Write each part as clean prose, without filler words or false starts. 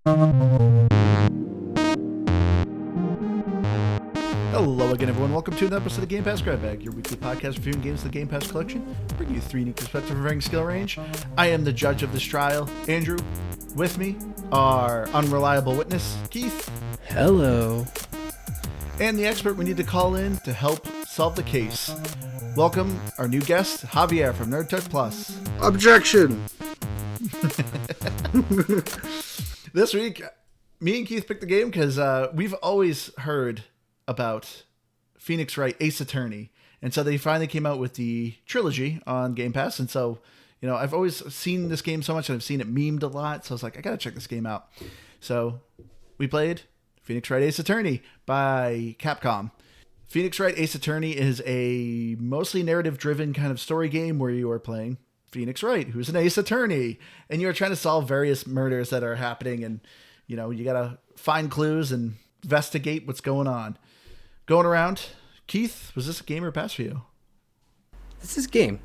Hello again, everyone. Welcome to another episode of Game Pass Grab Bag, your weekly podcast reviewing games of the Game Pass collection, bringing you three unique perspectives of varying skill range. I am the judge of this trial, Andrew. With me, our unreliable witness, Keith. Hello. And the expert we need to call in to help solve the case. Welcome our new guest, Javier from Nerd Tech Plus. Objection! This week, me and Keith picked the game because we've always heard about Wright Ace Attorney. And so they finally came out with the Trilogy on Game Pass. And so, you know, I've always seen this game so much and I've seen it memed a lot. So I was like, I got to check this game out. So we played Wright Ace Attorney by Capcom. Wright Ace Attorney is a mostly narrative-driven kind of story game where you are playing Phoenix Wright, who's an ace attorney, and you're trying to solve various murders that are happening, and, you know, you got to find clues and investigate what's going on. Going around, Keith, was this a game or pass for you? This is a game.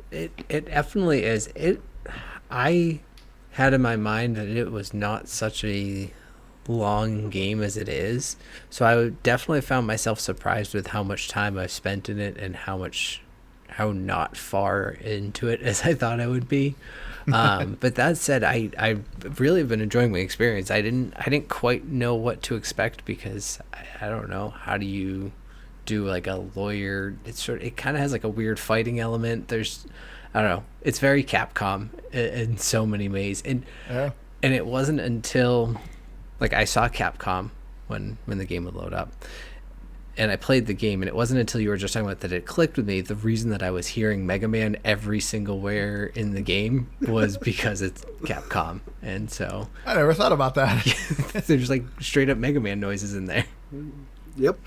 It definitely is. I had in my mind that it was not such a long game as it is, so I definitely found myself surprised with how much time I've spent in it and how not far into it as I thought I would be. But that said, I really have been enjoying my experience. I didn't quite know what to expect because I don't know, how do you do like a lawyer? It kind of has like a weird fighting element. I don't know. It's very Capcom in so many ways, and it wasn't until like I saw Capcom when the game would load up, and I played the game, and it wasn't until you were just talking about that it clicked with me. The reason that I was hearing Mega Man every single where in the game was because it's Capcom, and so I never thought about that. There's like straight up Mega Man noises in there. Yep.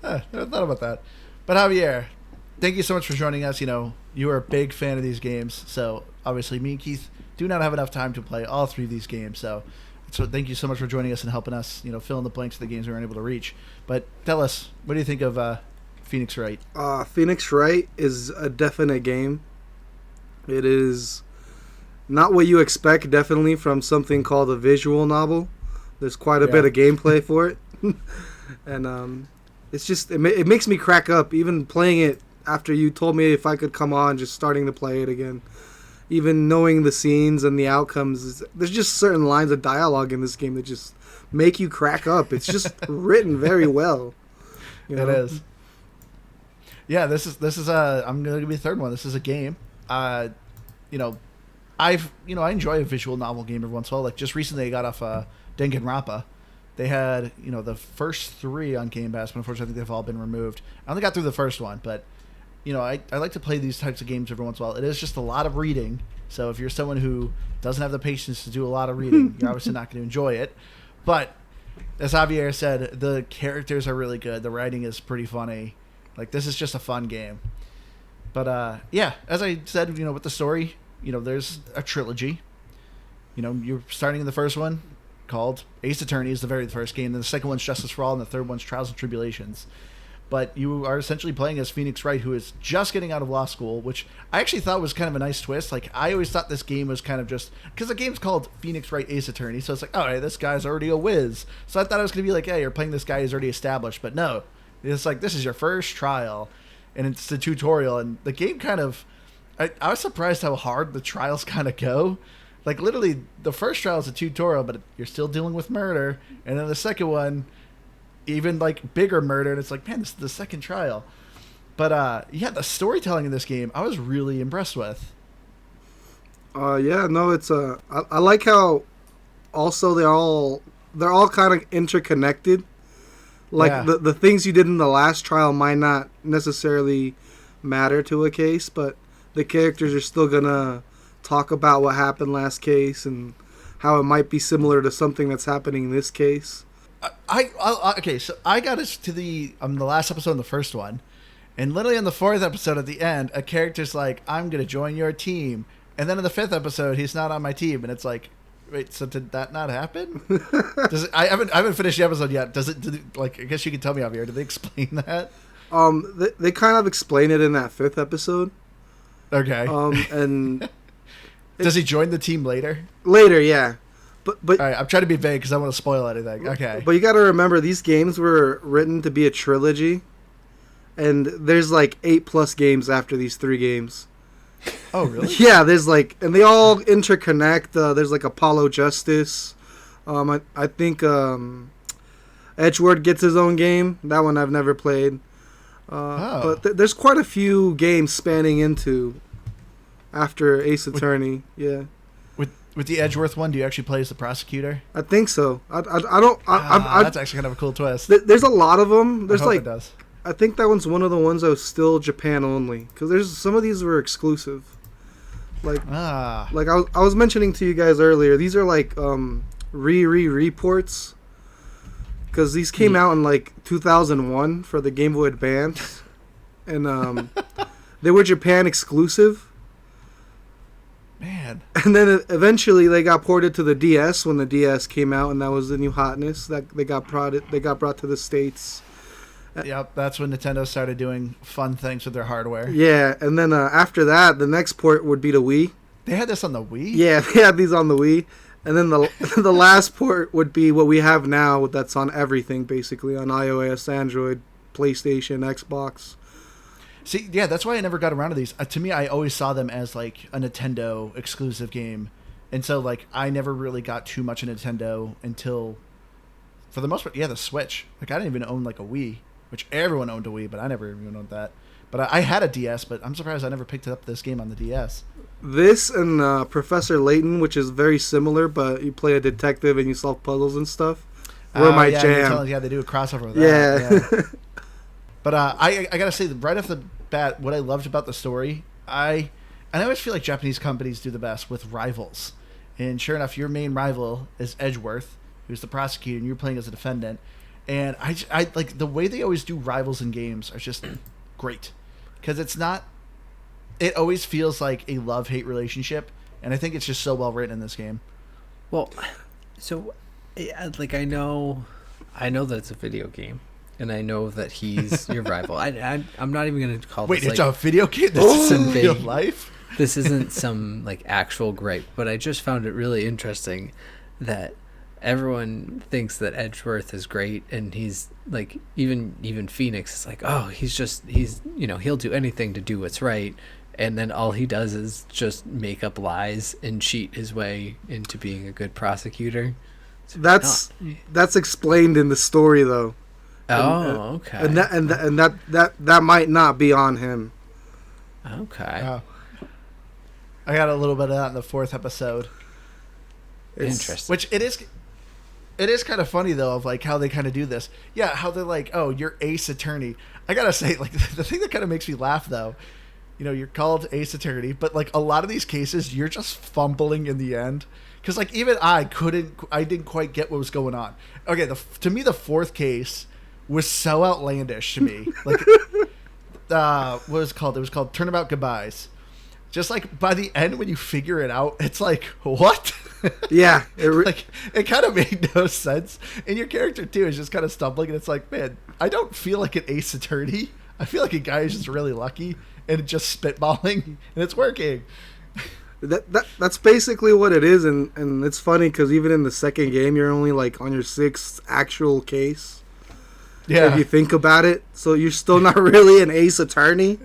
Never thought about that. But Javier, thank you so much for joining us. You know, you are a big fan of these games, so obviously me and Keith do not have enough time to play all three of these games, so thank you so much for joining us and helping us, you know, fill in the blanks of the games we weren't able to reach. But tell us, what do you think of Phoenix Wright? Phoenix Wright is a definite game. It is not what you expect, definitely, from something called a visual novel. There's quite a bit of gameplay for it. And it's just, it makes me crack up, even playing it after you told me if I could come on, just starting to play it again. Even knowing the scenes and the outcomes, there's just certain lines of dialogue in this game that just make you crack up. It's just written very well. You know? It is. Yeah, this is I'm gonna give you a third one. This is a game. I enjoy a visual novel game every once in a while. Like just recently, I got off Danganronpa. They had, you know, the first three on Game Pass, but unfortunately, I think they've all been removed. I only got through the first one, but you know, I like to play these types of games every once in a while. It is just a lot of reading. So if you're someone who doesn't have the patience to do a lot of reading, you're obviously not going to enjoy it. But as Javier said, the characters are really good. The writing is pretty funny. Like, this is just a fun game. But, yeah, as I said, you know, with the story, you know, there's a trilogy. You know, you're starting in the first one called Ace Attorney is the very first game. Then the second one's Justice for All, and the third one's Trials and Tribulations. But you are essentially playing as Phoenix Wright, who is just getting out of law school, which I actually thought was kind of a nice twist. Like, I always thought this game was kind of just... Because the game's called Phoenix Wright Ace Attorney, so it's like, all right, this guy's already a whiz. So I thought it was going to be like, hey, you're playing this guy who's already established. But no, it's like, this is your first trial, and it's the tutorial. And the game kind of... I was surprised how hard the trials kind of go. Like, literally, the first trial is a tutorial, but you're still dealing with murder. And then the second one... even like bigger murder, and it's like, man, this is the second trial. But yeah, the storytelling in this game I was really impressed with. It's I like how also they're all kind of interconnected. Like the things you did in the last trial might not necessarily matter to a case, but the characters are still gonna talk about what happened last case and how it might be similar to something that's happening in this case. Okay, so I got us to the last episode in the first one, and literally on the fourth episode at the end, a character's like, I'm going to join your team. And then in the fifth episode, he's not on my team, and it's like, wait, so did that not happen? I haven't finished the episode yet. I guess you can tell me, Javier, did they explain that? They kind of explain it in that fifth episode. Okay. And does he join the team later? Later, yeah. but All right, I'm trying to be vague because I don't want to spoil anything. Okay. But you got to remember, these games were written to be a trilogy, and there's like 8+ games after these 3 games. Oh, really? Yeah, there's like, and they all interconnect. There's like Apollo Justice. I think Edgeworth gets his own game. That one I've never played. But there's quite a few games spanning into after Ace Attorney. Yeah. With the Edgeworth one, do you actually play as the prosecutor? I think so. I don't. That's actually kind of a cool twist. There's a lot of them. There's I hope like, it does. I think that one's one of the ones that was still Japan only, because there's some of these were exclusive. Like I was mentioning to you guys earlier, these are like reports, because these came out in like 2001 for the Game Boy Advance, and they were Japan exclusive. Man. And then eventually they got ported to the DS when the DS came out, and that was the new hotness that they got brought to the States. Yep, that's when Nintendo started doing fun things with their hardware. Yeah, and then after that, the next port would be the Wii. They had this on the Wii? Yeah, they had these on the Wii. And then the last port would be what we have now, that's on everything, basically, on iOS, Android, PlayStation, Xbox. See, yeah, that's why I never got around to these. To me, I always saw them as, like, a Nintendo exclusive game. And so, like, I never really got too much of Nintendo until, for the most part, yeah, the Switch. Like, I didn't even own, like, a Wii, which everyone owned a Wii, but I never even owned that. But I had a DS, but I'm surprised I never picked up this game on the DS. This and Professor Layton, which is very similar, but you play a detective and you solve puzzles and stuff, were my jam. Yeah, they do a crossover with that. Yeah. But I gotta say, right off the bat, what I loved about the story, I always feel like Japanese companies do the best with rivals. And sure enough, your main rival is Edgeworth, who's the prosecutor, and you're playing as a defendant. And I like the way they always do rivals in games are just great, because it always feels like a love-hate relationship, and I think it's just so well written in this game. Well, so like I know that it's a video game, and I know that he's your rival. I'm not even going to call Wait, this it's like, a video game? This isn't real life? This isn't some like actual gripe, but I just found it really interesting that everyone thinks that Edgeworth is great, and he's like, even Phoenix is like, oh, he's he'll do anything to do what's right, and then all he does is just make up lies and cheat his way into being a good prosecutor. So that's explained in the story though. Okay. And that might not be on him. Okay. I got a little bit of that in the 4th episode. Interesting. Which it is kind of funny though, of like how they kind of do this. Yeah, how they're like, oh, you're Ace Attorney. I gotta say, like, the thing that kind of makes me laugh though, you're called Ace Attorney, but like a lot of these cases, you're just fumbling in the end. Because like even I didn't quite get what was going on. Okay, to me the 4th case was so outlandish to me. Like, what was it called? It was called Turnabout Goodbyes. Just like by the end when you figure it out, it's like, what? Yeah. It kind of made no sense. And your character too is just kind of stumbling, and it's like, man, I don't feel like an Ace Attorney. I feel like a guy who's just really lucky and just spitballing, and it's working. That's basically what it is, and it's funny because even in the second game, you're only like on your 6th actual case. Yeah. If you think about it, so you're still not really an Ace Attorney.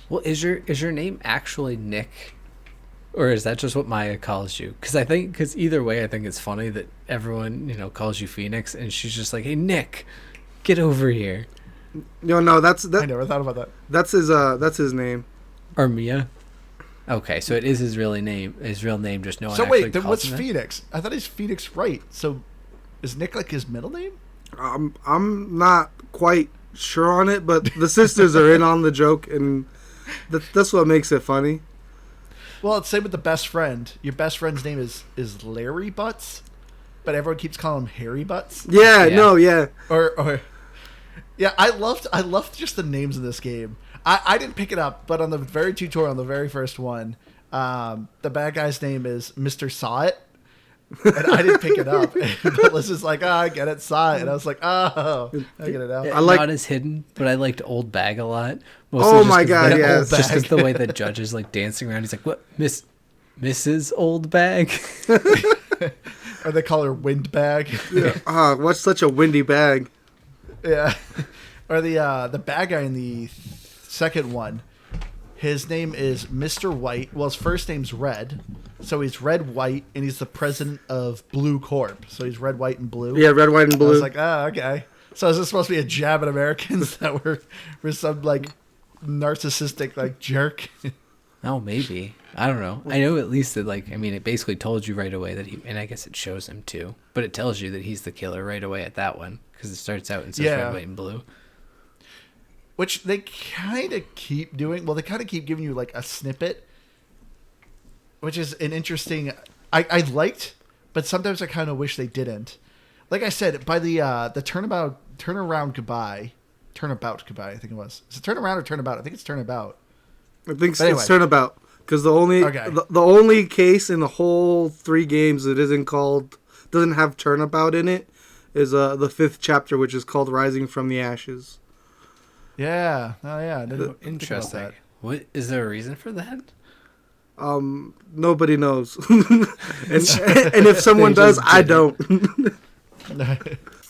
Well, is your name actually Nick, or is that just what Maya calls you? Because either way, I think it's funny that everyone calls you Phoenix, and she's just like, "Hey, Nick, get over here." No, that's that. I never thought about that. That's his name. Or Mia. Okay, so it is his real name. His real name, just no one. So actually wait, then calls what's him that? Phoenix? I thought he's Phoenix Wright. So is Nick like his middle name? I'm not quite sure on it, but the sisters are in on the joke, and that's what makes it funny. Well, it's same with the best friend. Your best friend's name is Larry Butts, but everyone keeps calling him Harry Butts. Yeah. No, yeah. Or yeah, I loved just the names in this game. I didn't pick it up, but on the very tutorial, on the very first one, the bad guy's name is Mr. Saw It. And I didn't pick it up. But Liz is like, I get it, Saw It. And I was like, oh, I get it now. I like not as hidden, but I liked Old Bag a lot. Oh my god, yes. Just because the way the judge is like dancing around, he's like, what, Miss Mrs. Old Bag. Or they call her Windbag. Yeah. What's such a windy bag? Yeah. Or the bad guy in the second one. His name is Mr. White. Well, his first name's Red. So he's Red White, and he's the president of Blue Corp. So he's red, white, and blue. Yeah, red, white, and blue. I was like, okay. So is this supposed to be a jab at Americans that were some like narcissistic like jerk? Oh, maybe. I don't know. I know at least that, like, I mean, it basically told you right away that he, and I guess it shows him too, but it tells you that he's the killer right away at that one because it starts out and says red, white, and blue. Which they kind of keep doing. Well, they kind of keep giving you like a snippet, which is an interesting. I liked, but sometimes I kind of wish they didn't. Like I said, by the turnabout goodbye, I think it was. Is it turnaround or turnabout? I think it's turnabout. I think anyway. it's turnabout because the only case in the whole 3 games that doesn't have turnabout in it is the 5th chapter, which is called Rising from the Ashes. Yeah. Oh yeah. Interesting. What is there a reason for that? Nobody knows, and if someone does, I don't.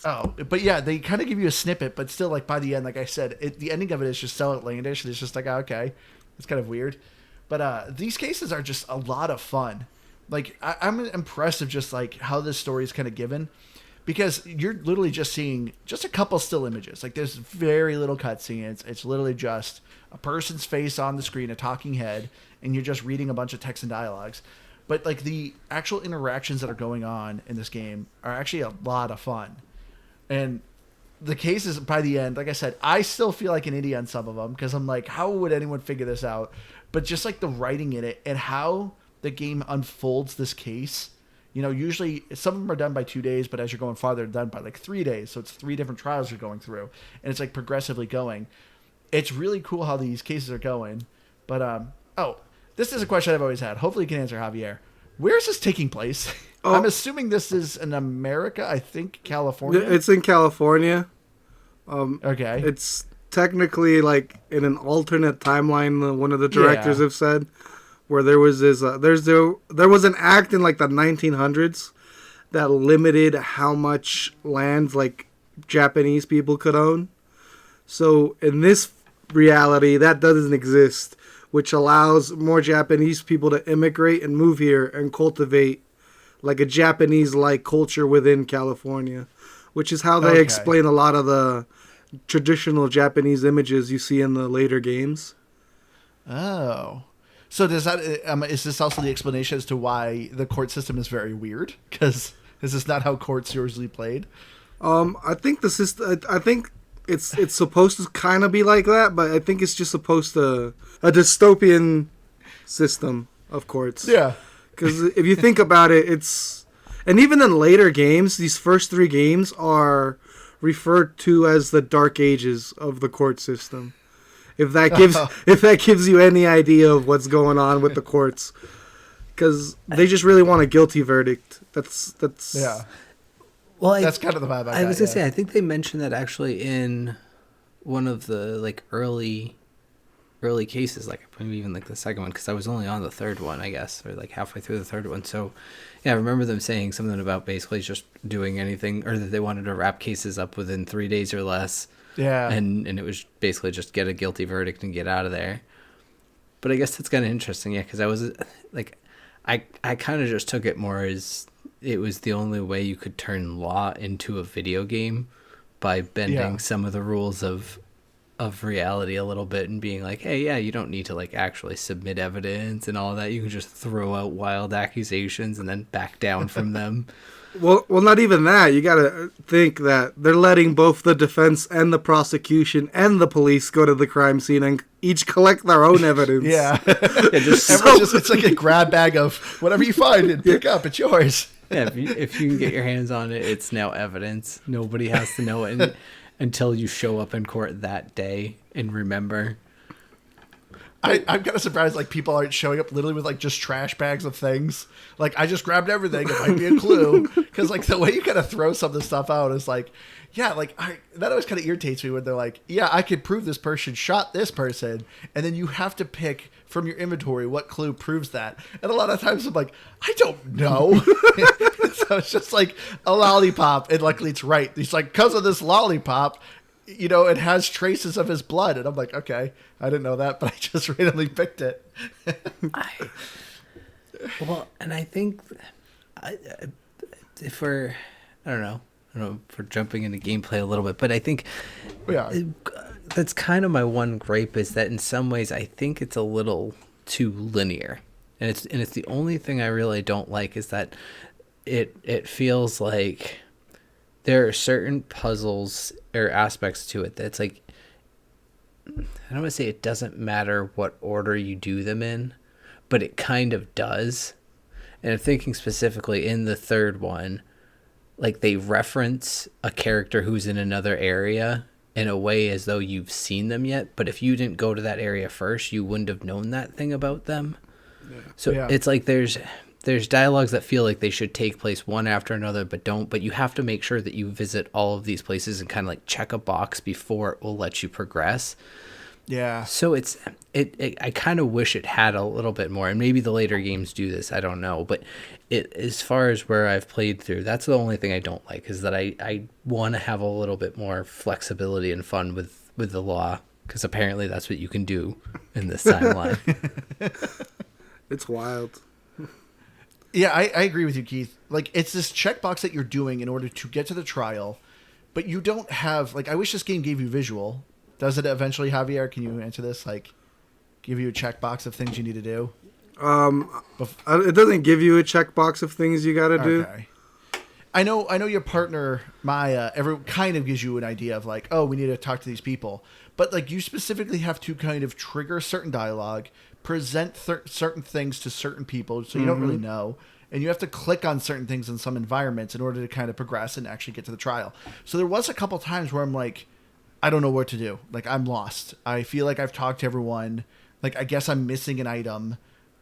Oh, but yeah, they kind of give you a snippet, but still, like by the end, like I said, the ending of it is just so outlandish, and it's just like, okay, it's kind of weird. But these cases are just a lot of fun. Like I'm impressed of just like how this story is kind of given. Because you're literally just seeing just a couple still images. Like there's very little cutscenes. It's literally just a person's face on the screen, a talking head, and you're just reading a bunch of text and dialogues. But like the actual interactions that are going on in this game are actually a lot of fun. And the cases by the end, like I said, I still feel like an idiot on some of them because I'm like, how would anyone figure this out? But just like the writing in it and how the game unfolds this case. You know, usually some of them are done by 2 days, but as you're going farther, they're done by like 3 days. So it's 3 different trials you're going through, and it's like progressively going. It's really cool how these cases are going. But this is a question I've always had. Hopefully, you can answer, Javier. Where is this taking place? Oh. I'm assuming this is in America. I think California. It's in California. Okay. It's technically like in an alternate timeline. One of the directors have said. Where there was this, there was an act in like the 1900s that limited how much land like Japanese people could own. So in this reality, that doesn't exist, which allows more Japanese people to immigrate and move here and cultivate like a Japanese-like culture within California, which is how they explain a lot of the traditional Japanese images you see in the later games. Oh. So does that is this also the explanation as to why the court system is very weird? Because is this not how courts usually played? I think the system. I think it's supposed to kind of be like that, but I think it's just supposed to a dystopian system of courts. Yeah. Because if you think about it, and even in later games, these first 3 games are referred to as the Dark Ages of the court system. If that gives you any idea of what's going on with the courts, because they just really want a guilty verdict. That's yeah. Well, that's kind of the vibe. I was gonna say I think they mentioned that actually in one of the like early cases, like maybe even like the second one, because I was only on the 3rd one, I guess, or like halfway through the 3rd one. So yeah, I remember them saying something about basically just doing anything, or that they wanted to wrap cases up within 3 days or less. Yeah. And it was basically just get a guilty verdict and get out of there. But I guess that's kind of interesting, yeah, because I was like, I kind of just took it more as it was the only way you could turn law into a video game by bending some of the rules of reality a little bit and being like, hey, yeah, you don't need to like actually submit evidence and all that. You can just throw out wild accusations and then back down from them. Well, not even that. You gotta think that they're letting both the defense and the prosecution and the police go to the crime scene and each collect their own evidence. Yeah, it's like a grab bag of whatever you find and pick up. It's yours. Yeah, if you can get your hands on it, it's now evidence. Nobody has to know it until you show up in court that day and remember. I'm kind of surprised like people aren't showing up literally with like just trash bags of things. Like I just grabbed everything. It might be a clue because like the way you kind of throw some of this stuff out is like, yeah, like that always kind of irritates me when they're like, yeah, I could prove this person shot this person, and then you have to pick from your inventory what clue proves that. And a lot of times I'm like, I don't know. So it's just like a lollipop, and luckily it's right. He's like, because of this lollipop, you know, it has traces of his blood. And I'm like, okay, I didn't know that, but I just randomly picked it. Well, and I think if we're, I don't know if we're jumping into gameplay a little bit, but I think that's kind of my one gripe is that in some ways I think it's a little too linear. And it's the only thing I really don't like is that it feels like there are certain puzzles or aspects to it that's like, I don't want to say it doesn't matter what order you do them in, but it kind of does. And I'm thinking specifically in the third one, like they reference a character who's in another area in a way as though you've seen them yet, but if you didn't go to that area first, you wouldn't have known that thing about them. Yeah. So it's like there's dialogues that feel like they should take place one after another, but don't. But you have to make sure that you visit all of these places and kind of like check a box before it will let you progress. Yeah. So I kind of wish it had a little bit more, and maybe the later games do this. I don't know, but as far as where I've played through, that's the only thing I don't like is that I want to have a little bit more flexibility and fun with the law, because apparently that's what you can do in this timeline. It's wild. Yeah, I agree with you, Keith. Like, it's this checkbox that you're doing in order to get to the trial, but you don't have, like, I wish this game gave you visual. Does it eventually, Javier? Can you answer this? Like, give you a checkbox of things you need to do? It doesn't give you a checkbox of things you got to do. Okay. I know your partner, Maya, kind of gives you an idea of, like, oh, we need to talk to these people. But, like, you specifically have to kind of trigger certain dialogue, present certain things to certain people, so you don't really know. And you have to click on certain things in some environments in order to kind of progress and actually get to the trial. So there was a couple times where I'm like, I don't know what to do. Like, I'm lost. I feel like I've talked to everyone. Like, I guess I'm missing an item.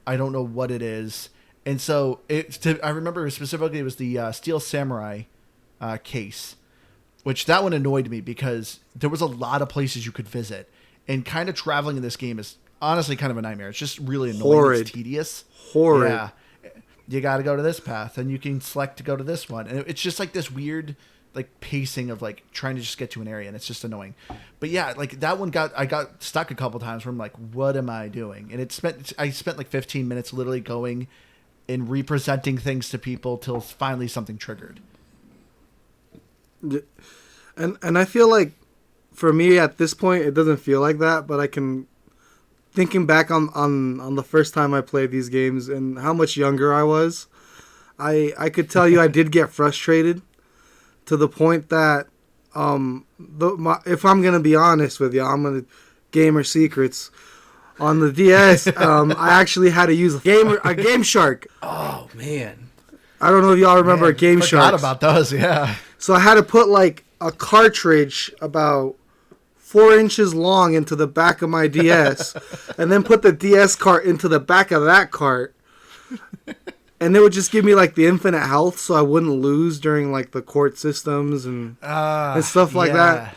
I don't know what it is. And so I remember specifically it was the Steel Samurai case, which that one annoyed me because there was a lot of places you could visit. And kind of traveling in this game is honestly kind of a nightmare. It's just really annoying. Horrid. It's tedious. Horrid. Yeah. You got to go to this path, and you can select to go to this one. And it's just like this weird like pacing of like trying to just get to an area, and it's just annoying. But yeah, like that one I got stuck a couple times where I'm like, what am I doing? And I spent like 15 minutes literally going and representing things to people till finally something triggered. And I feel like for me at this point it doesn't feel like that, but I can, thinking back on the first time I played these games and how much younger I was, I could tell you I did get frustrated to the point that if I'm gonna be honest with you, I'm gonna gamer secrets. On the DS, I actually had to use a Game Shark. Oh man, I don't know if y'all remember Game Shark. Forgot about those, yeah. So I had to put like a cartridge about 4 inches long into the back of my DS, and then put the DS cart into the back of that cart. And they would just give me like the infinite health so I wouldn't lose during like the court systems and stuff like that.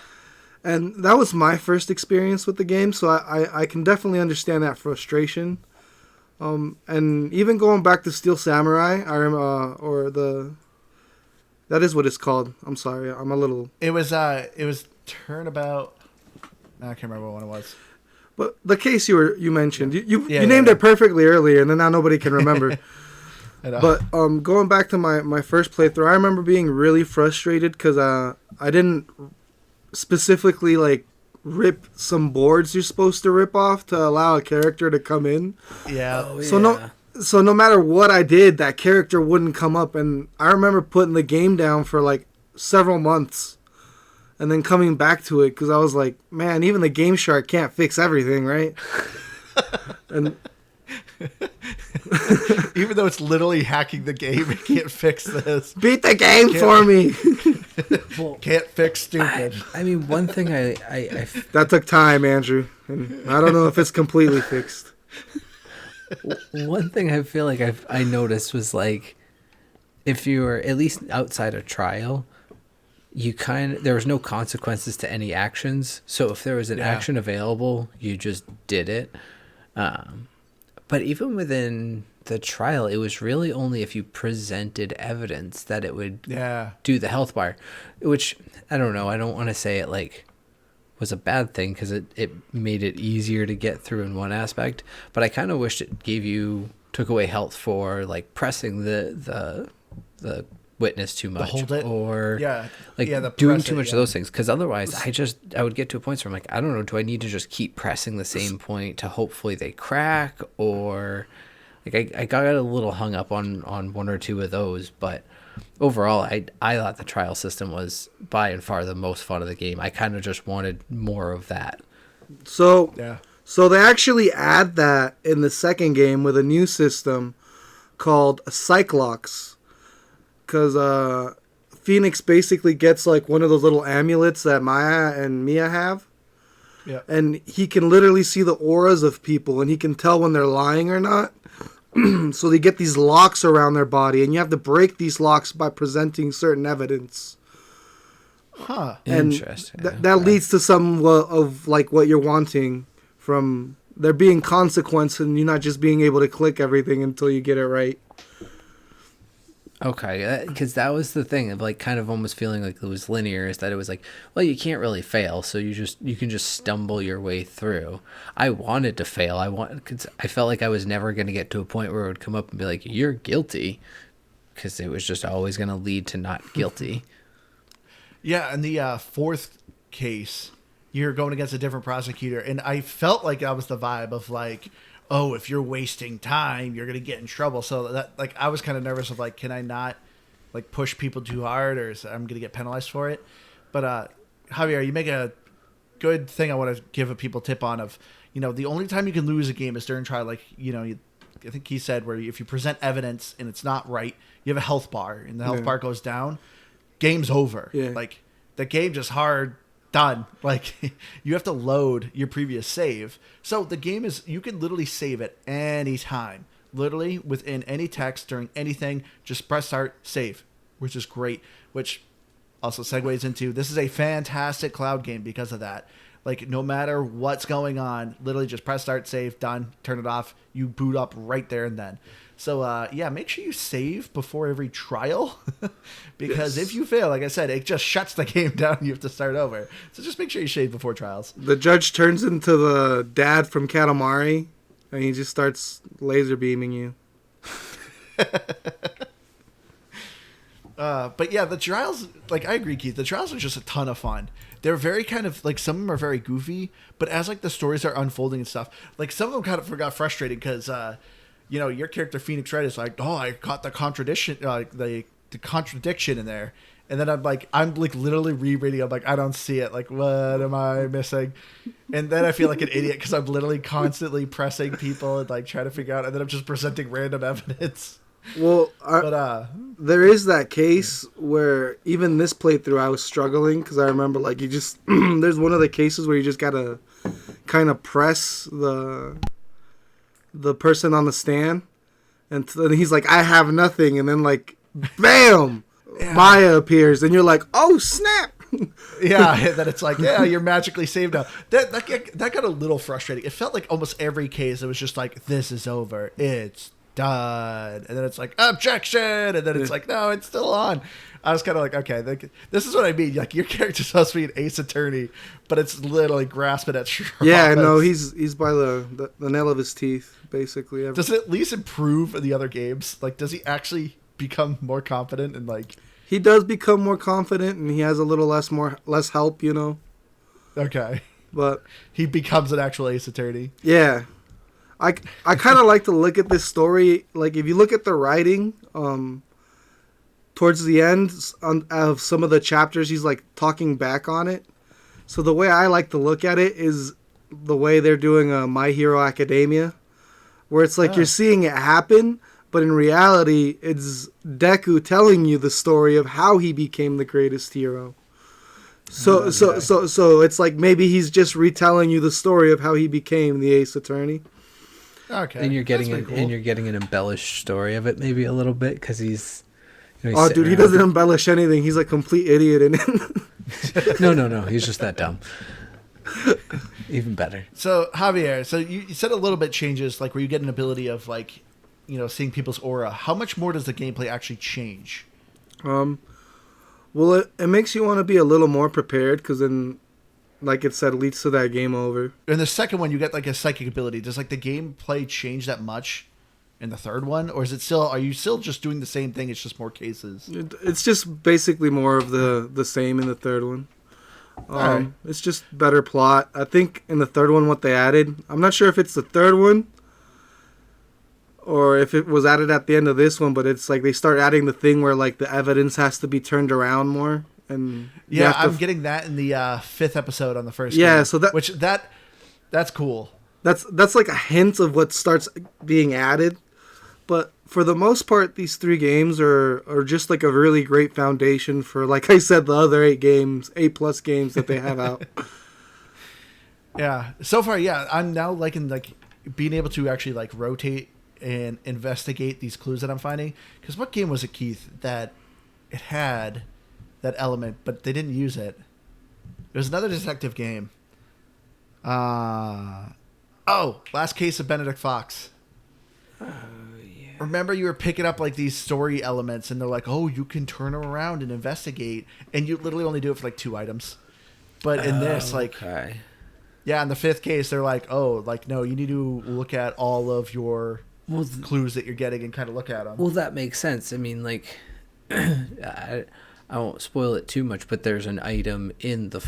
And that was my first experience with the game, so I can definitely understand that frustration. And even going back to Steel Samurai, that is what it's called. I'm sorry, I'm a little. It was Turnabout. I can't remember what one it was. But the case you mentioned, you named it perfectly earlier, and then now nobody can remember. But going back to my first playthrough, I remember being really frustrated because I didn't specifically like rip some boards you're supposed to rip off to allow a character to come in. Yeah. Oh, So no matter what I did, that character wouldn't come up, and I remember putting the game down for like several months, and then coming back to it because I was like, man, even the Game Shark can't fix everything, right? And even though it's literally hacking the game, it can't fix this. Beat the game for me. Well, Can't fix stupid. I mean, one thing I That took time, Andrew. And I don't know if it's completely fixed. one thing I feel like I noticed was like, if you were at least outside a trial, there was no consequences to any actions. So if there was an action available, you just did it. But even within the trial, it was really only if you presented evidence that it would do the health bar, which I don't know. I don't want to say it like was a bad thing because it made it easier to get through in one aspect. But I kind of wished it took away health for like pressing the witness too much or doing too much of those things, because otherwise I would get to a point where I'm like, I don't know, do I need to just keep pressing the same point to hopefully they crack, or like I got a little hung up on one or two of those. But overall I thought the trial system was by and far the most fun of the game. I kind of just wanted more of that. So they actually add that in the second game with a new system called Cyclox. Because Phoenix basically gets like one of those little amulets that Maya and Mia have. Yeah. And he can literally see the auras of people, and he can tell when they're lying or not. So they get these locks around their body, and you have to break these locks by presenting certain evidence. Huh. And interesting. That leads to some of like what you're wanting from there being consequence, and you not just being able to click everything until you get it right. Okay, because that was the thing of like kind of almost feeling like it was linear, is that it was like, well, you can't really fail, so you can just stumble your way through. I wanted to fail. Cause I felt like I was never going to get to a point where it would come up and be like, you're guilty, because it was just always going to lead to not guilty. Yeah, and the fourth case, you're going against a different prosecutor, and I felt like that was the vibe of like, oh, if you're wasting time, you're going to get in trouble. So that, like, I was kind of nervous of like, can I not like push people too hard, or I'm going to get penalized for it? But Javier, you make a good thing I want to give a people tip on of, the only time you can lose a game is during trial. Like, I think he said where if you present evidence and it's not right, you have a health bar and the health bar goes down, game's over. Yeah. Like the game just hard. Done. Like you have to load your previous save. So the game is, you can literally save at any time, literally within any text during anything, just press start, save, which is great, which also segues into, this is a fantastic cloud game because of that. Like no matter what's going on, literally just press start, save, done, turn it off. You boot up right there and then. So, make sure you save before every trial because if you fail, like I said, it just shuts the game down. You have to start over. So just make sure you save before trials. The judge turns into the dad from Katamari, and he just starts laser beaming you. But yeah, the trials, like I agree, Keith, the trials are just a ton of fun. They're very kind of like, some of them are very goofy, but as like the stories are unfolding and stuff, like some of them kind of got frustrating because, your character Phoenix Wright is like, oh, I caught the contradiction, the contradiction in there, and then I'm like literally rereading. I'm like, I don't see it. Like, what am I missing? And then I feel like an idiot because I'm literally constantly pressing people and like trying to figure out, and then I'm just presenting random evidence. Well, there is that case where even this playthrough I was struggling because I remember like you just there's one of the cases where you just gotta kind of press the person on the stand, and then he's like, I have nothing, and then like bam, Maya appears, and you're like, oh snap. Yeah, then it's like, yeah, you're magically saved now. That got a little frustrating. It felt like almost every case it was just like, this is over, it's done, and then it's like, objection, and then it's like, no, it's still on. I was kind of like, okay, this is what I mean. Like, your character's supposed to be an ace attorney, but it's literally grasping at straws. Yeah, no, he's by the nail of his teeth, basically. Does it at least improve in the other games? Like, does he actually become more confident and like? He does become more confident, and he has a little less help, Okay, but he becomes an actual ace attorney. Yeah, I kind of like to look at this story. Like, if you look at the writing, towards the end of some of the chapters, he's like talking back on it. So the way I like to look at it is the way they're doing My Hero Academia, where it's like you're seeing it happen, but in reality, it's Deku telling you the story of how he became the greatest hero. So it's like maybe he's just retelling you the story of how he became the Ace Attorney. Okay. And you're getting cool. and you're getting an embellished story of it, maybe a little bit, because he's. Oh, dude, he doesn't embellish anything. He's a complete idiot in it. No. He's just that dumb. Even better. So Javier, so you said a little bit changes, like where you get an ability of like, seeing people's aura. How much more does the gameplay actually change? Well, it makes you want to be a little more prepared, because then, like it said, leads to that game over. In the second one, you get like a psychic ability. Does like the gameplay change that much in the third one, or is it still? Are you still just doing the same thing? It's just more cases. It's just basically more of the same in the third one. Right. It's just better plot. I think in the third one, what they added, I'm not sure if it's the third one or if it was added at the end of this one, but it's like they start adding the thing where like the evidence has to be turned around more. And yeah, I'm getting that in the fifth episode on the first game. Yeah, so that's cool. That's like a hint of what starts being added. But for the most part, these 3 games are just like a really great foundation for, like I said, the other 8 plus games that they have out. Yeah. So far, yeah, I'm now liking like being able to actually like rotate and investigate these clues that I'm finding. Because what game was it, Keith, that it had that element, but they didn't use it? It was another detective game. Last Case of Benedict Fox. Remember, you were picking up like these story elements, and they're like, "Oh, you can turn around and investigate," and you literally only do it for like 2 items. But in this, like, yeah, in the 5th case, they're like, "Oh, like no, you need to look at all of your clues that you're getting and kind of look at them." Well, that makes sense. I mean, like, I won't spoil it too much, but there's an item in the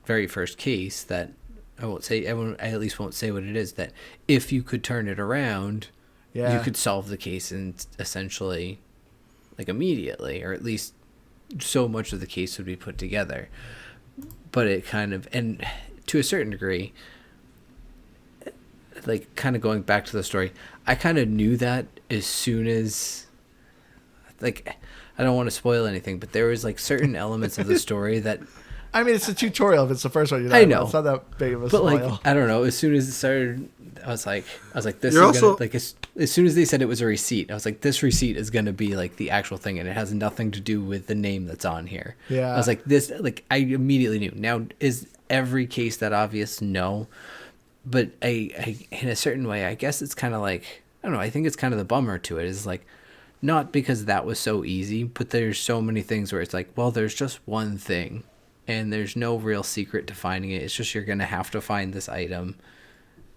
very first case that I at least won't say what it is. That if you could turn it around. Yeah. You could solve the case and essentially, like, immediately, or at least so much of the case would be put together. But it kind of, and to a certain degree, like, kind of going back to the story, I kind of knew that as soon as, like, I don't want to spoil anything, but there was, like, certain elements of the story that... I mean, it's a tutorial if it's the first one. I know. It's not that big of a spoil. But, like, I don't know, as soon as it started... I was like, this You're is also... gonna, like, as soon as they said it was a receipt, I was like, this receipt is gonna be like the actual thing, and it has nothing to do with the name that's on here. Yeah. I was like, this, like, I immediately knew. Now, is every case that obvious? No, but I in a certain way, I guess it's kind of like, I don't know. I think it's kind of the bummer to it is like, not because that was so easy, but there's so many things where it's like, well, there's just one thing, and there's no real secret to finding it. It's just you're gonna have to find this item.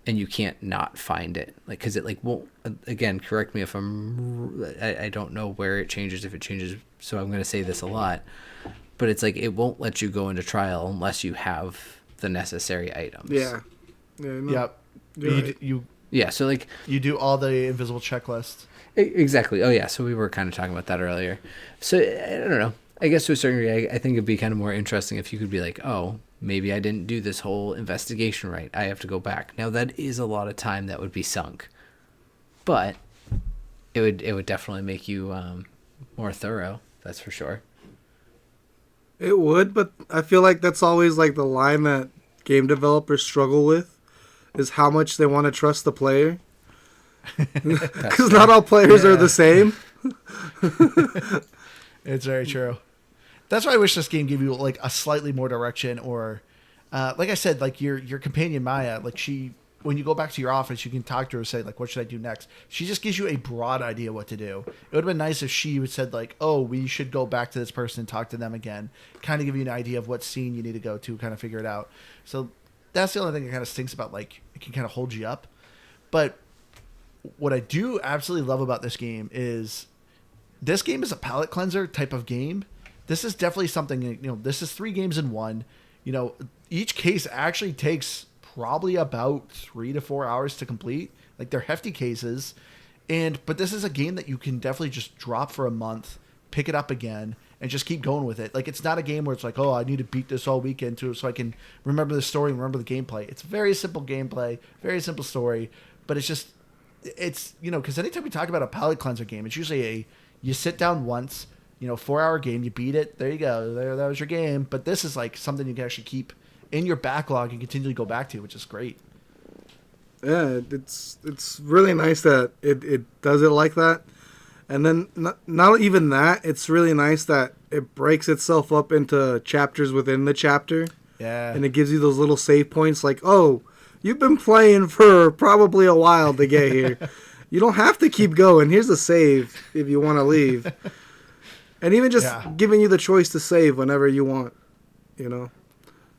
And you can't not find it, like, because it like won't. Again, correct me if I don't know where it changes, if it changes. So I'm going to say this a lot, but it's like it won't let you go into trial unless you have the necessary items. Yeah. Yep. Yeah. So like you do all the invisible checklists. Exactly. Oh yeah. So we were kind of talking about that earlier. So I don't know. I guess to a certain degree, I think it'd be kind of more interesting if you could be like, oh. Maybe I didn't do this whole investigation right. I have to go back. Now that is a lot of time that would be sunk, but it would definitely make you more thorough. That's for sure. It would, but I feel like that's always like the line that game developers struggle with, is how much they want to trust the player. Because not all players are the same. It's very true. That's why I wish this game gave you like a slightly more direction, or like I said, like your companion Maya, like when you go back to your office, you can talk to her and say like, what should I do next? She just gives you a broad idea what to do. It would have been nice if she would said like, oh, we should go back to this person and talk to them again, kind of give you an idea of what scene you need to go to, kind of figure it out. So that's the only thing that kind of stinks about, like, it can kind of hold you up. But what I do absolutely love about this game is a palate cleanser type of game. This is definitely something, this is 3 games in one. Each case actually takes probably about 3 to 4 hours to complete. Like, they're hefty cases. But this is a game that you can definitely just drop for a month, pick it up again, and just keep going with it. Like, it's not a game where it's like, oh, I need to beat this all weekend so I can remember the story and remember the gameplay. It's very simple gameplay, very simple story, but it's just, it's, because anytime we talk about a palate cleanser game, it's usually you sit down once, 4-hour game, you beat it, there you go, that was your game. But this is like something you can actually keep in your backlog and continually go back to, which is great. Yeah, it's really nice that it does it like that. And then not even that, it's really nice that it breaks itself up into chapters within the chapter. Yeah. And it gives you those little save points like, oh, you've been playing for probably a while to get here. You don't have to keep going. Here's a save if you want to leave. And even just giving you the choice to save whenever you want, Well,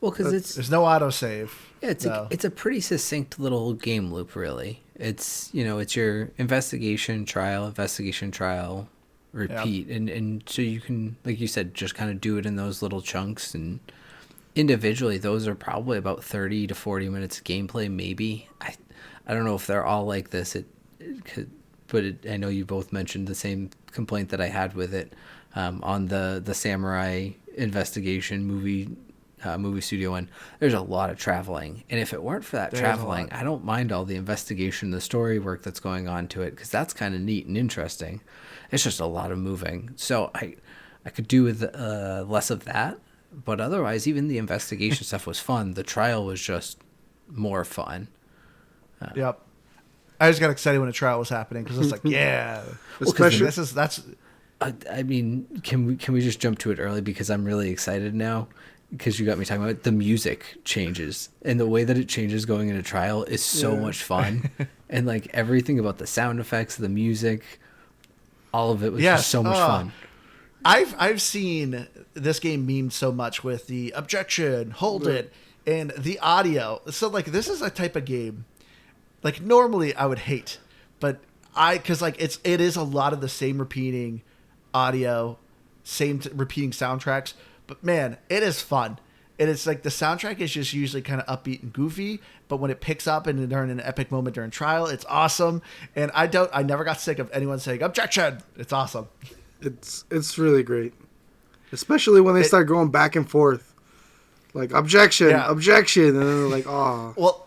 because there's no autosave. Yeah, it's a pretty succinct little game loop, really. It's it's your investigation, trial, repeat, and so you can, like you said, just kind of do it in those little chunks, and individually, those are probably about 30 to 40 minutes of gameplay, maybe. I don't know if they're all like this. I know you both mentioned the same complaint that I had with it on the samurai investigation movie studio one. There's a lot of traveling, and if it weren't for that traveling, I don't mind all the investigation, the story work that's going on to it, because that's kind of neat and interesting. It's just a lot of moving, so I could do with less of that. But otherwise, even the investigation stuff was fun. The trial was just more fun. Yep. I just got excited when a trial was happening because it's like, yeah. Especially that's. I mean, can we just jump to it early, because I'm really excited now, because you got me talking about it. The music changes, and the way that it changes going into trial is so much fun, and like everything about the sound effects, the music, all of it was just so much fun. I've seen this game memed so much with the objection, hold it, and the audio. So like this is a type of game like normally I would hate, but because like it is a lot of the same repeating audio, repeating soundtracks. But man, it is fun. And it's like the soundtrack is just usually kind of upbeat and goofy, but when it picks up and during an epic moment during trial, it's awesome. And I never got sick of anyone saying objection. It's awesome. It's really great, especially when they start going back and forth, like objection, objection, and then they're like, oh. Well,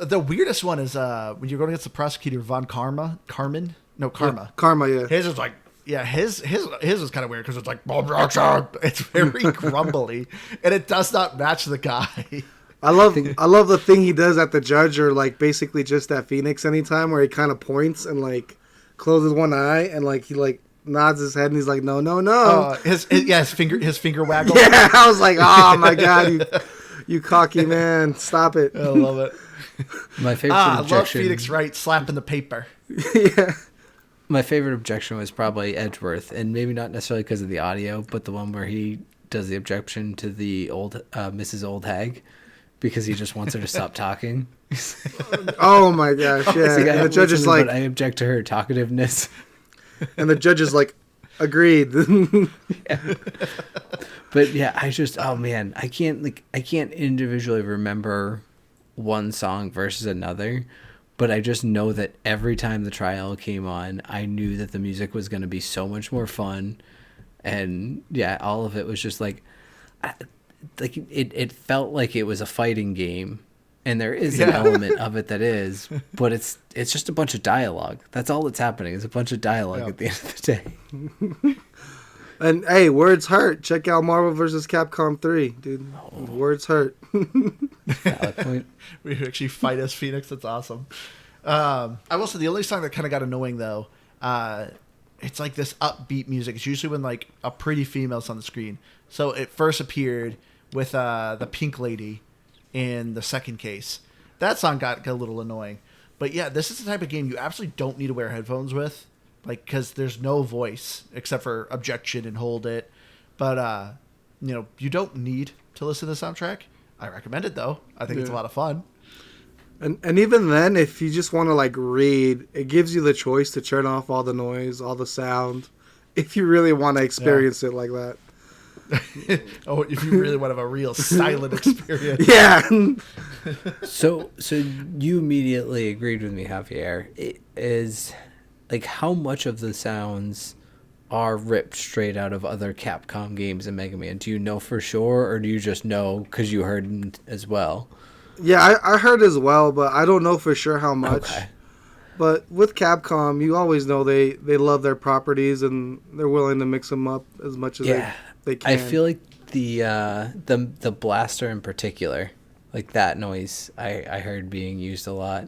the weirdest one is when you're going against the prosecutor Karma. Yeah, Karma, yeah. His is like. Yeah, his is kind of weird because it's like objection. It's very grumbly, and it does not match the guy. I love the thing he does at the judge, or like basically just at Phoenix anytime, where he kind of points and like closes one eye and like he like nods his head and he's like no. His finger waggle. Yeah, I was like, oh my god, you cocky man, stop it. I love it. My favorite objection. I love Phoenix Wright slapping the paper. Yeah. My favorite objection was probably Edgeworth, and maybe not necessarily because of the audio, but the one where he does the objection to the old Mrs. Old Hag, because he just wants her to stop talking. Oh my gosh, yeah. Like, and the judge is like, I object to her talkativeness. And the judge is like, agreed. Yeah. But yeah, I can't individually remember one song versus another. But I just know that every time the trial came on, I knew that the music was going to be so much more fun. And yeah, all of it was just like it felt like it was a fighting game. And there is an element of it that is, but it's just a bunch of dialogue. That's all that's happening. It's a bunch of dialogue at the end of the day. And hey, words hurt. Check out Marvel vs. Capcom 3, dude. Words hurt. Valid point. We actually fight as Phoenix. That's awesome. I will say the only song that kind of got annoying though, it's like this upbeat music. It's usually when like a pretty female's on the screen. So it first appeared with the Pink Lady in the second case. That song got a little annoying. But yeah, this is the type of game you absolutely don't need to wear headphones with. Like, because there's no voice except for objection and hold it. But, you don't need to listen to the soundtrack. I recommend it, though. I think it's a lot of fun. And even then, if you just want to, like, read, it gives you the choice to turn off all the noise, all the sound, if you really want to experience it like that. Oh, if you really want to have a real silent experience. Yeah. So you immediately agreed with me, Javier. It is... Like, how much of the sounds are ripped straight out of other Capcom games in Mega Man? Do you know for sure, or do you just know because you heard them as well? Yeah, I heard as well, but I don't know for sure how much. Okay. But with Capcom, you always know they love their properties and they're willing to mix them up as much as they can. I feel like the blaster in particular, like that noise, I heard being used a lot.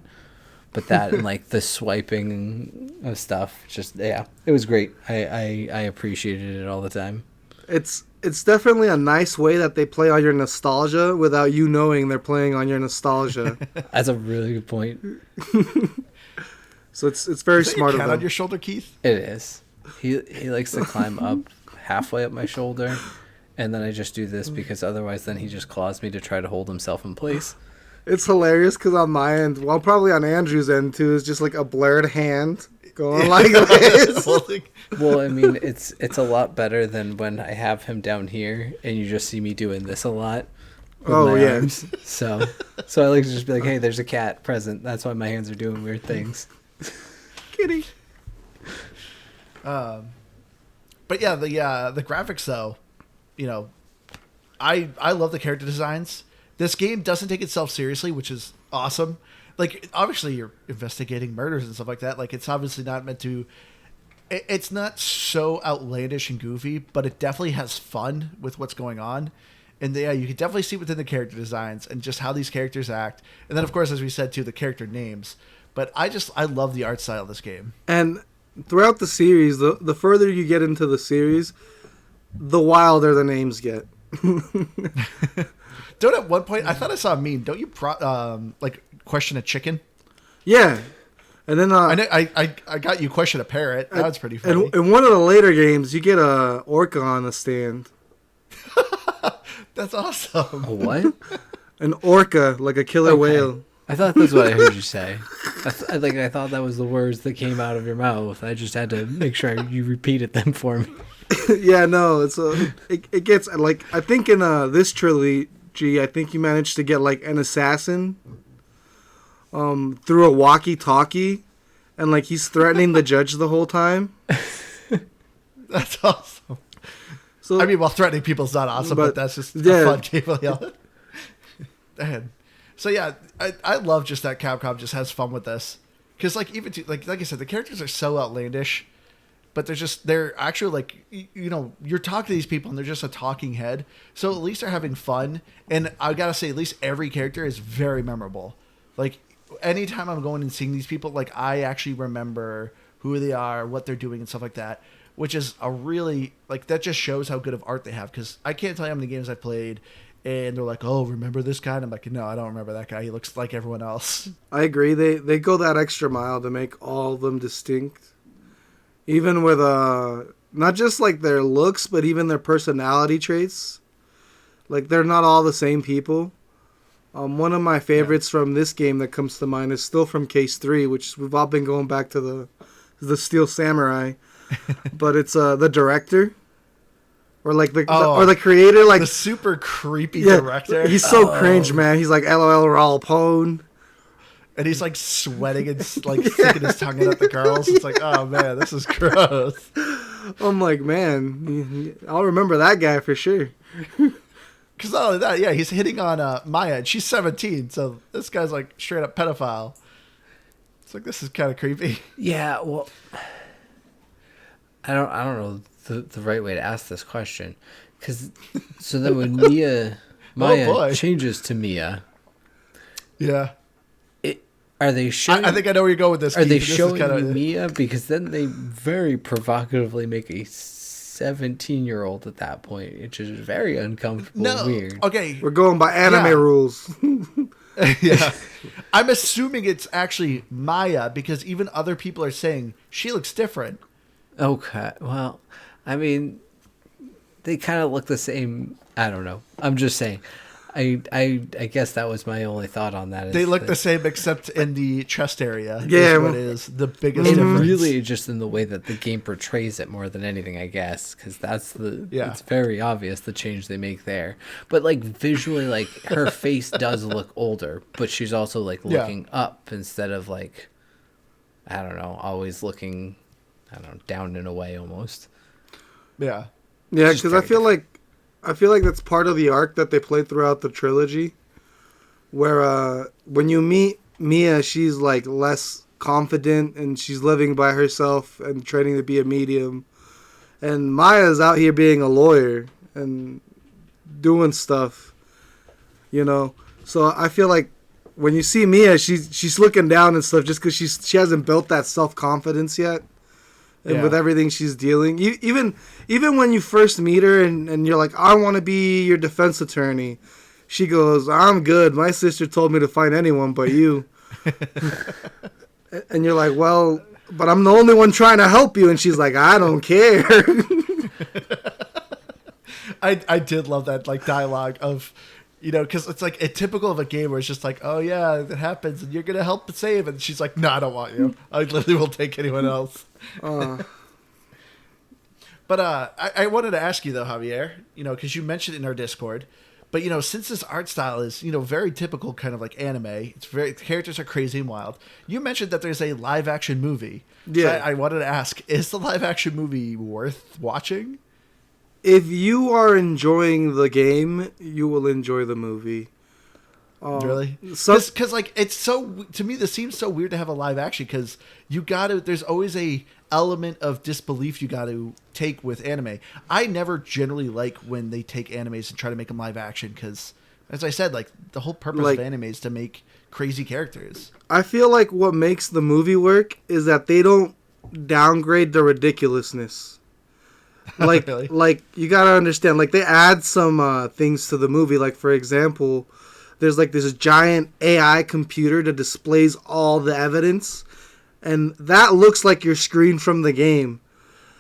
But that and like the swiping of stuff, just it was great. I appreciated it all the time. It's definitely a nice way that they play on your nostalgia without you knowing they're playing on your nostalgia. That's a really good point. So it's very smart of them. them. On your shoulder, Keith? It is. He likes to climb up halfway up my shoulder, and then I just do this because otherwise then he just claws me to try to hold himself in place. It's hilarious because on my end, well, probably on Andrew's end too, is just like a blurred hand going like this. Well, I mean, it's a lot better than when I have him down here and you just see me doing this a lot. With my arms. So I like to just be like, hey, there's a cat present. That's why my hands are doing weird things. Kitty. But yeah, the graphics though, you know, I love the character designs. This game doesn't take itself seriously, which is awesome. Like, obviously you're investigating murders and stuff like that. Like, it's obviously not meant to. It's not so outlandish and goofy, but it definitely has fun with what's going on. And yeah, you can definitely see within the character designs and just how these characters act. And then, of course, as we said too, the character names. But I love the art style of this game. And throughout the series, the further you get into the series, the wilder the names get. Don't at one point, I thought I saw a meme. Don't you like question a chicken? Yeah. And then I got you question a parrot. That was pretty funny. In one of the later games, you get a orca on the stand. That's awesome. A what? An orca, like a killer whale. I thought that's what I heard you say. I thought that was the words that came out of your mouth. I just had to make sure you repeated them for me. Yeah, no, it gets like, I think in this trilogy, I think you managed to get like an assassin through a walkie-talkie, and like he's threatening the judge the whole time. That's awesome. So I mean, well, threatening people's not awesome, but that's just a fun game. Man. So yeah, I love just that Capcom just has fun with this, because like even like I said, the characters are so outlandish. But they're actually like, you know, you're talking to these people and they're just a talking head. So at least they're having fun. And I got to say, at least every character is very memorable. Like anytime I'm going and seeing these people, like I actually remember who they are, what they're doing and stuff like that, which is a really, like, that just shows how good of art they have. Because I can't tell you how many games I've played and they're like, oh, remember this guy? And I'm like, no, I don't remember that guy. He looks like everyone else. I agree. They go that extra mile to make all of them distinct. Even with not just like their looks, but even their personality traits. Like they're not all the same people. One of my favorites from this game that comes to mind is still from Case 3, which we've all been going back to the Steel Samurai. But it's the director. Or like the creator, like the super creepy director. He's so cringe, man. He's like LOL Raul Pone. And he's like sweating and like sticking his tongue out at the girls. It's like, oh man, this is gross. I'm like, man, I'll remember that guy for sure. Because not only that, yeah, he's hitting on Maya, and she's 17, so this guy's like straight up pedophile. It's like, this is kind of creepy. Yeah, well, I don't know the right way to ask this question, because so then when Maya changes to Mia, yeah. Are they showing? I think I know where you go with this. Are they showing Mia? Because then they very provocatively make a 17-year-old at that point, which is very uncomfortable and weird. Okay. We're going by anime rules. Yeah. I'm assuming it's actually Maya because even other people are saying she looks different. Okay. Well, I mean, they kind of look the same. I don't know. I'm just saying. I guess that was my only thought on that. They look the same except in the chest area. Yeah, is what is the biggest and difference. Really just in the way that the game portrays it more than anything, I guess, because that's it's very obvious the change they make there. But like visually, like her face does look older, but she's also like looking up instead of like, I don't know, always looking, I don't know, down and away almost. Yeah. Yeah, because I feel like that's part of the arc that they play throughout the trilogy, where when you meet Mia, she's like less confident and she's living by herself and training to be a medium. And Maya's out here being a lawyer and doing stuff, you know. So I feel like when you see Mia, she's looking down and stuff just because she hasn't built that self-confidence yet. And with everything she's dealing, even when you first meet her and you're like, I want to be your defense attorney, she goes, I'm good. My sister told me to find anyone but you. And you're like, well, but I'm the only one trying to help you. And she's like, I don't care. I did love that like dialogue of, you know, because it's like a typical of a game where it's just like, oh yeah, that happens and you're gonna help save, and she's like, no, I don't want you. I literally will take anyone else. But I wanted to ask you though, Javier, you know, because you mentioned it in our Discord, but you know, since this art style is, you know, very typical kind of like anime, it's very, the characters are crazy and wild. You mentioned that there's a live action movie. Yeah. So I wanted to ask, is the live action movie worth watching? If you are enjoying the game, you will enjoy the movie. Really? Because like it's so, to me this seems so weird to have a live action, because you gotta, there's always a element of disbelief you gotta take with anime. I never generally like when they take animes and try to make them live action, because as I said, like the whole purpose of anime is to make crazy characters. I feel like what makes the movie work is that they don't downgrade the ridiculousness. Like, really? Like you gotta understand, like they add some things to the movie. Like for example, there's like this giant AI computer that displays all the evidence, and that looks like your screen from the game.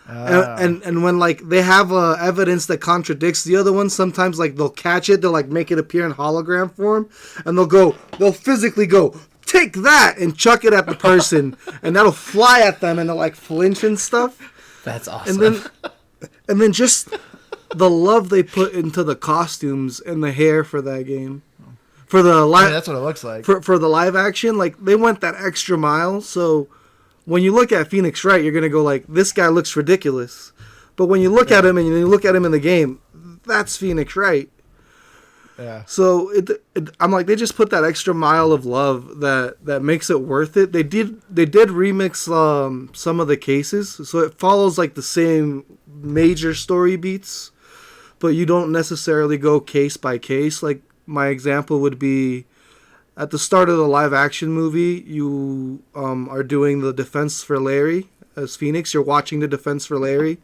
And when like they have evidence that contradicts the other one, sometimes like they'll catch it, they'll like make it appear in hologram form, and they'll physically go, take that, and chuck it at the person, and that'll fly at them, and they'll like flinch and stuff. That's awesome. And then just the love they put into the costumes and the hair for that game. For the live, that's what it looks like. For the live action, like they went that extra mile. So when you look at Phoenix Wright, you're gonna go like, this guy looks ridiculous. But when you look at him and you look at him in the game, that's Phoenix Wright. Yeah. So I'm like, they just put that extra mile of love that makes it worth it. They did remix some of the cases, so it follows like the same major story beats, but you don't necessarily go case by case. Like my example would be at the start of the live action movie, you are doing the defense for Larry as Phoenix. You're watching the defense for Larry,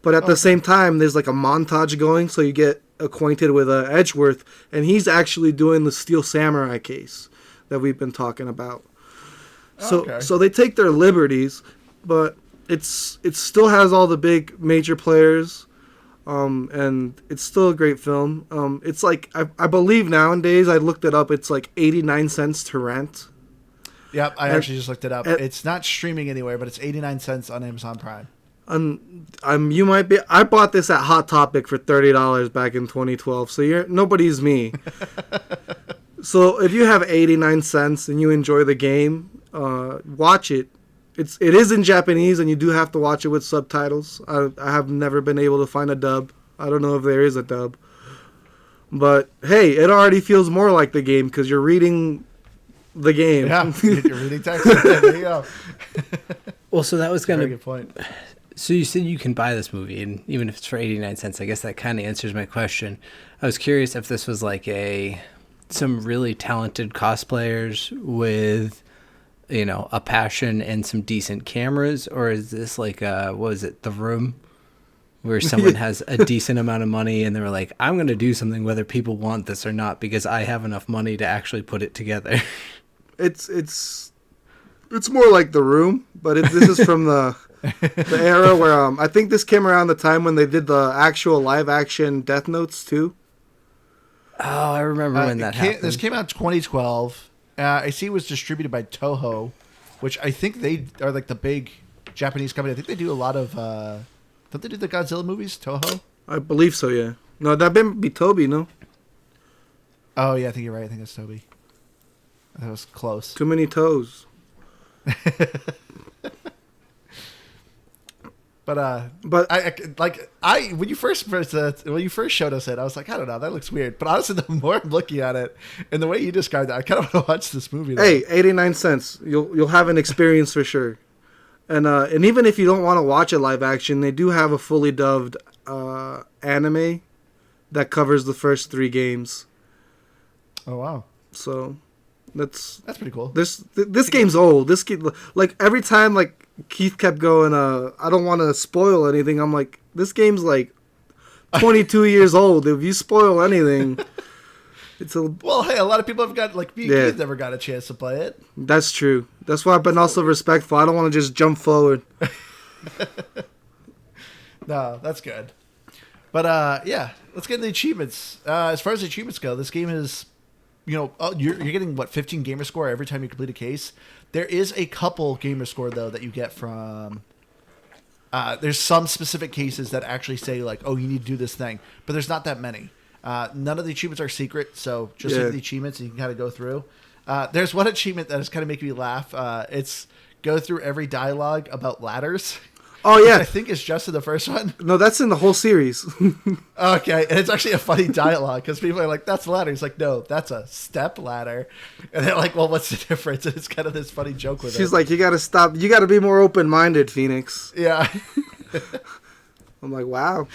but at the same time, there's like a montage going, so you get acquainted with Edgeworth, and he's actually doing the Steel Samurai case that we've been talking about. So they take their liberties, but it still has all the big major players, and it's still a great film. It's like I believe nowadays, I looked it up, it's like 89 cents to rent. Yep, I actually just looked it up. It's not streaming anywhere, but it's 89 cents on Amazon Prime. You might be. I bought this at Hot Topic for $30 back in 2012. So nobody's me. So if you have 89 cents and you enjoy the game, watch it. It is in Japanese, and you do have to watch it with subtitles. I have never been able to find a dub. I don't know if there is a dub. But hey, it already feels more like the game because you're reading the game. Yeah, you're reading text. There you go. Well, so that was Very good point. So you said you can buy this movie, and even if it's for 89 cents, I guess that kind of answers my question. I was curious if this was like some really talented cosplayers with, you know, a passion and some decent cameras, or is this like what was it, The Room, where someone has a decent amount of money and they were like, I'm going to do something whether people want this or not because I have enough money to actually put it together. It's more like The Room, but this is from the era where I think this came around the time when they did the actual live action Death Notes too. Oh, I remember when that happened. This came out in 2012. I see it was distributed by Toho, which I think they are like the big Japanese company. I think they do a lot of. Don't they do the Godzilla movies? Toho? I believe so. Yeah. No, that would be Toby. No. Oh yeah, I think you're right. I think it's Toby. That was close. Too many toes. But when you first showed us it, I was like, I don't know, that looks weird. But honestly, the more I'm looking at it and the way you described it, I kind of want to watch this movie. Hey, 89 cents. You'll have an experience for sure. And even if you don't want to watch it live action, they do have a fully dubbed anime that covers the first 3 games. Oh wow! So that's pretty cool. This game's old. This game, like every time like Keith kept going, I don't want to spoil anything. I'm like, this game's like 22 years old. If you spoil anything, it's a... Well, hey, a lot of people have got, like, me and Keith never got a chance to play it. That's true. That's why I've been also respectful. I don't want to just jump forward. No, that's good. But, yeah, let's get into the achievements. As far as the achievements go, this game is, you're getting, 15 gamer score every time you complete a case. There is a couple gamer score, though, that you get from... there's some specific cases that actually say, like, oh, you need to do this thing. But there's not that many. None of the achievements are secret, so just look at the achievements and you can kind of go through. There's one achievement that is kind of making me laugh. It's go through every dialogue about ladders. Oh, yeah. I think it's just in the first one. No, that's in the whole series. Okay, and it's actually a funny dialogue because people are like, that's a ladder. He's like, no, that's a step ladder. And they're like, well, what's the difference? And it's kind of this funny joke with it. She's like, you got to stop. You got to be more open-minded, Phoenix. Yeah. I'm like, wow.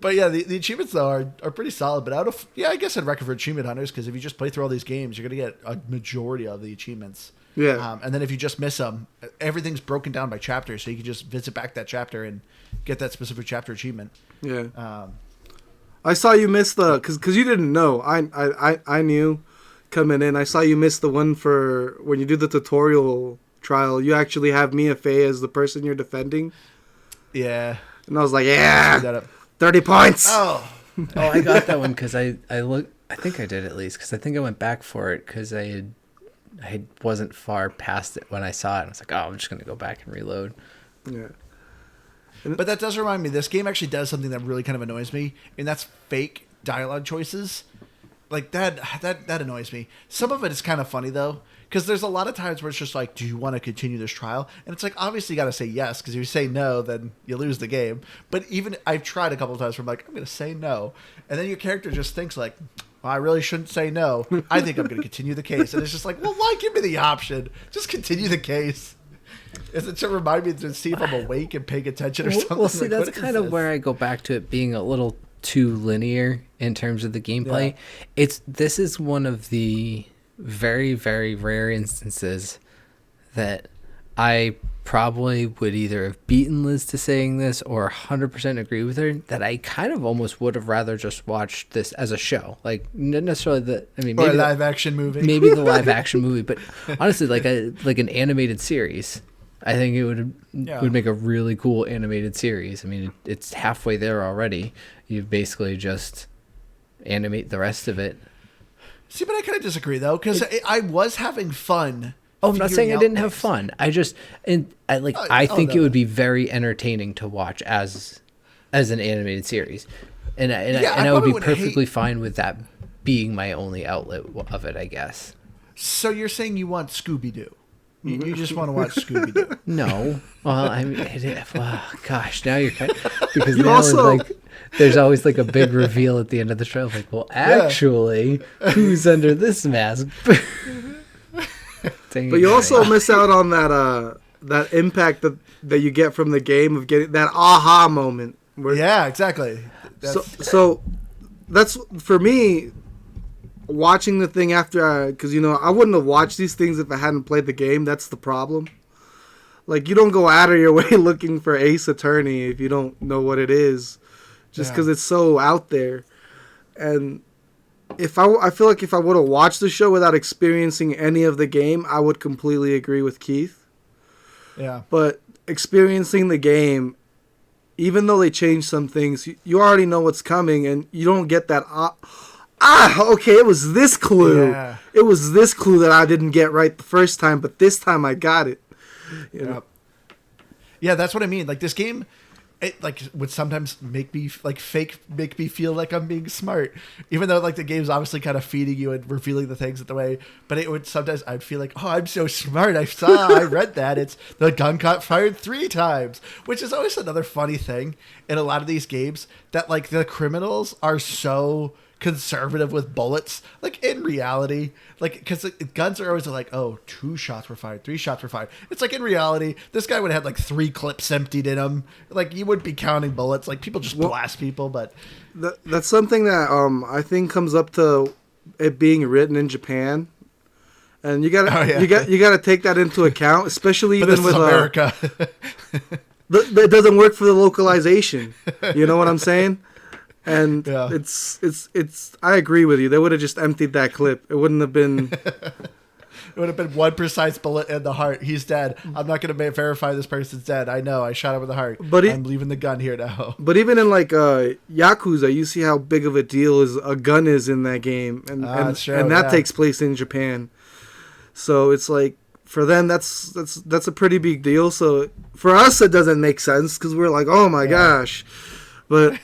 But yeah, the achievements, though, are pretty solid. But I guess I'd recommend for achievement hunters because if you just play through all these games, you're going to get a majority of the achievements. Yeah. And then if you just miss them, everything's broken down by chapter, so you can just visit back that chapter and get that specific chapter achievement. Yeah. I saw you miss because you didn't know. I knew coming in. I saw you miss the one for when you do the tutorial trial. You actually have Mia Fey as the person you're defending. Yeah. And I was like, yeah, 30 points. Oh, I got that one because I think I did at least because I think I went back for it because I wasn't far past it when I saw it. I was like, oh, I'm just going to go back and reload. Yeah. But that does remind me, this game actually does something that really kind of annoys me, and that's fake dialogue choices. Like, that annoys me. Some of it is kind of funny, though, because there's a lot of times where it's just like, do you want to continue this trial? And it's like, obviously you got to say yes, because if you say no, then you lose the game. But even, I've tried a couple of times where I'm like, I'm going to say no. And then your character just thinks like, well, I really shouldn't say no. I think I'm going to continue the case. And it's just like, well, why give me the option? Just continue the case. Is it to remind me to see if I'm awake and paying attention or something? Well, see, that's kind of where I go back to it being a little too linear in terms of the gameplay. Yeah. This is one of the very, very rare instances that I probably would either have beaten Liz to saying this or 100% agree with her that I kind of almost would have rather just watched this as a show. Like, not necessarily maybe a live action movie. Maybe the live action movie, but honestly, like an animated series. I think it would make a really cool animated series. I mean, it's halfway there already. You basically just animate the rest of it. See, but I kind of disagree, though, because I was having fun. Oh, I'm not saying I didn't have fun. I think it would be very entertaining to watch as an animated series, and I would be perfectly fine with that being my only outlet of it, I guess. So you're saying you want Scooby-Doo? You just want to watch Scooby-Doo? No. Well, I mean, gosh, now you're kind of, because now also, it's like there's always like a big reveal at the end of the show. Like, well, actually, who's under this mask? But you also miss out on that impact that you get from the game of getting that aha moment. Yeah, exactly. So that's for me. Watching the thing after, because I wouldn't have watched these things if I hadn't played the game. That's the problem. Like, you don't go out of your way looking for Ace Attorney if you don't know what it is, just because it's so out there. And I feel like if I would have watched the show without experiencing any of the game, I would completely agree with Keith. Yeah. But experiencing the game, even though they changed some things, you already know what's coming, and you don't get that. Okay, it was this clue. Yeah. It was this clue that I didn't get right the first time, but this time I got it. Yeah, that's what I mean. Like, this game, it like would sometimes make me make me feel like I'm being smart, even though like the game's obviously kind of feeding you and revealing the things the way. But it would sometimes I'd feel like, oh, I'm so smart. I read that it's the gun got fired 3 times, which is always another funny thing in a lot of these games that like the criminals are so conservative with bullets, like in reality, like because guns are always like, oh, 2 shots were fired, 3 shots were fired. It's like in reality this guy would have had like 3 clips emptied in him. Like you wouldn't be counting bullets. Like people just blast people. But that's something that I think comes up to it being written in Japan, and you gotta take that into account, especially even with America. It doesn't work for the localization. You know what I'm saying? And it's I agree with you. They would have just emptied that clip. It wouldn't have been. It would have been 1 precise bullet in the heart. He's dead. I'm not going to verify this person's dead. I know. I shot him in the heart. But I'm leaving the gun here now. But even in like Yakuza, you see how big of a deal a gun is in that game, and that takes place in Japan. So it's like for them that's a pretty big deal. So for us, it doesn't make sense because we're like, oh my gosh. But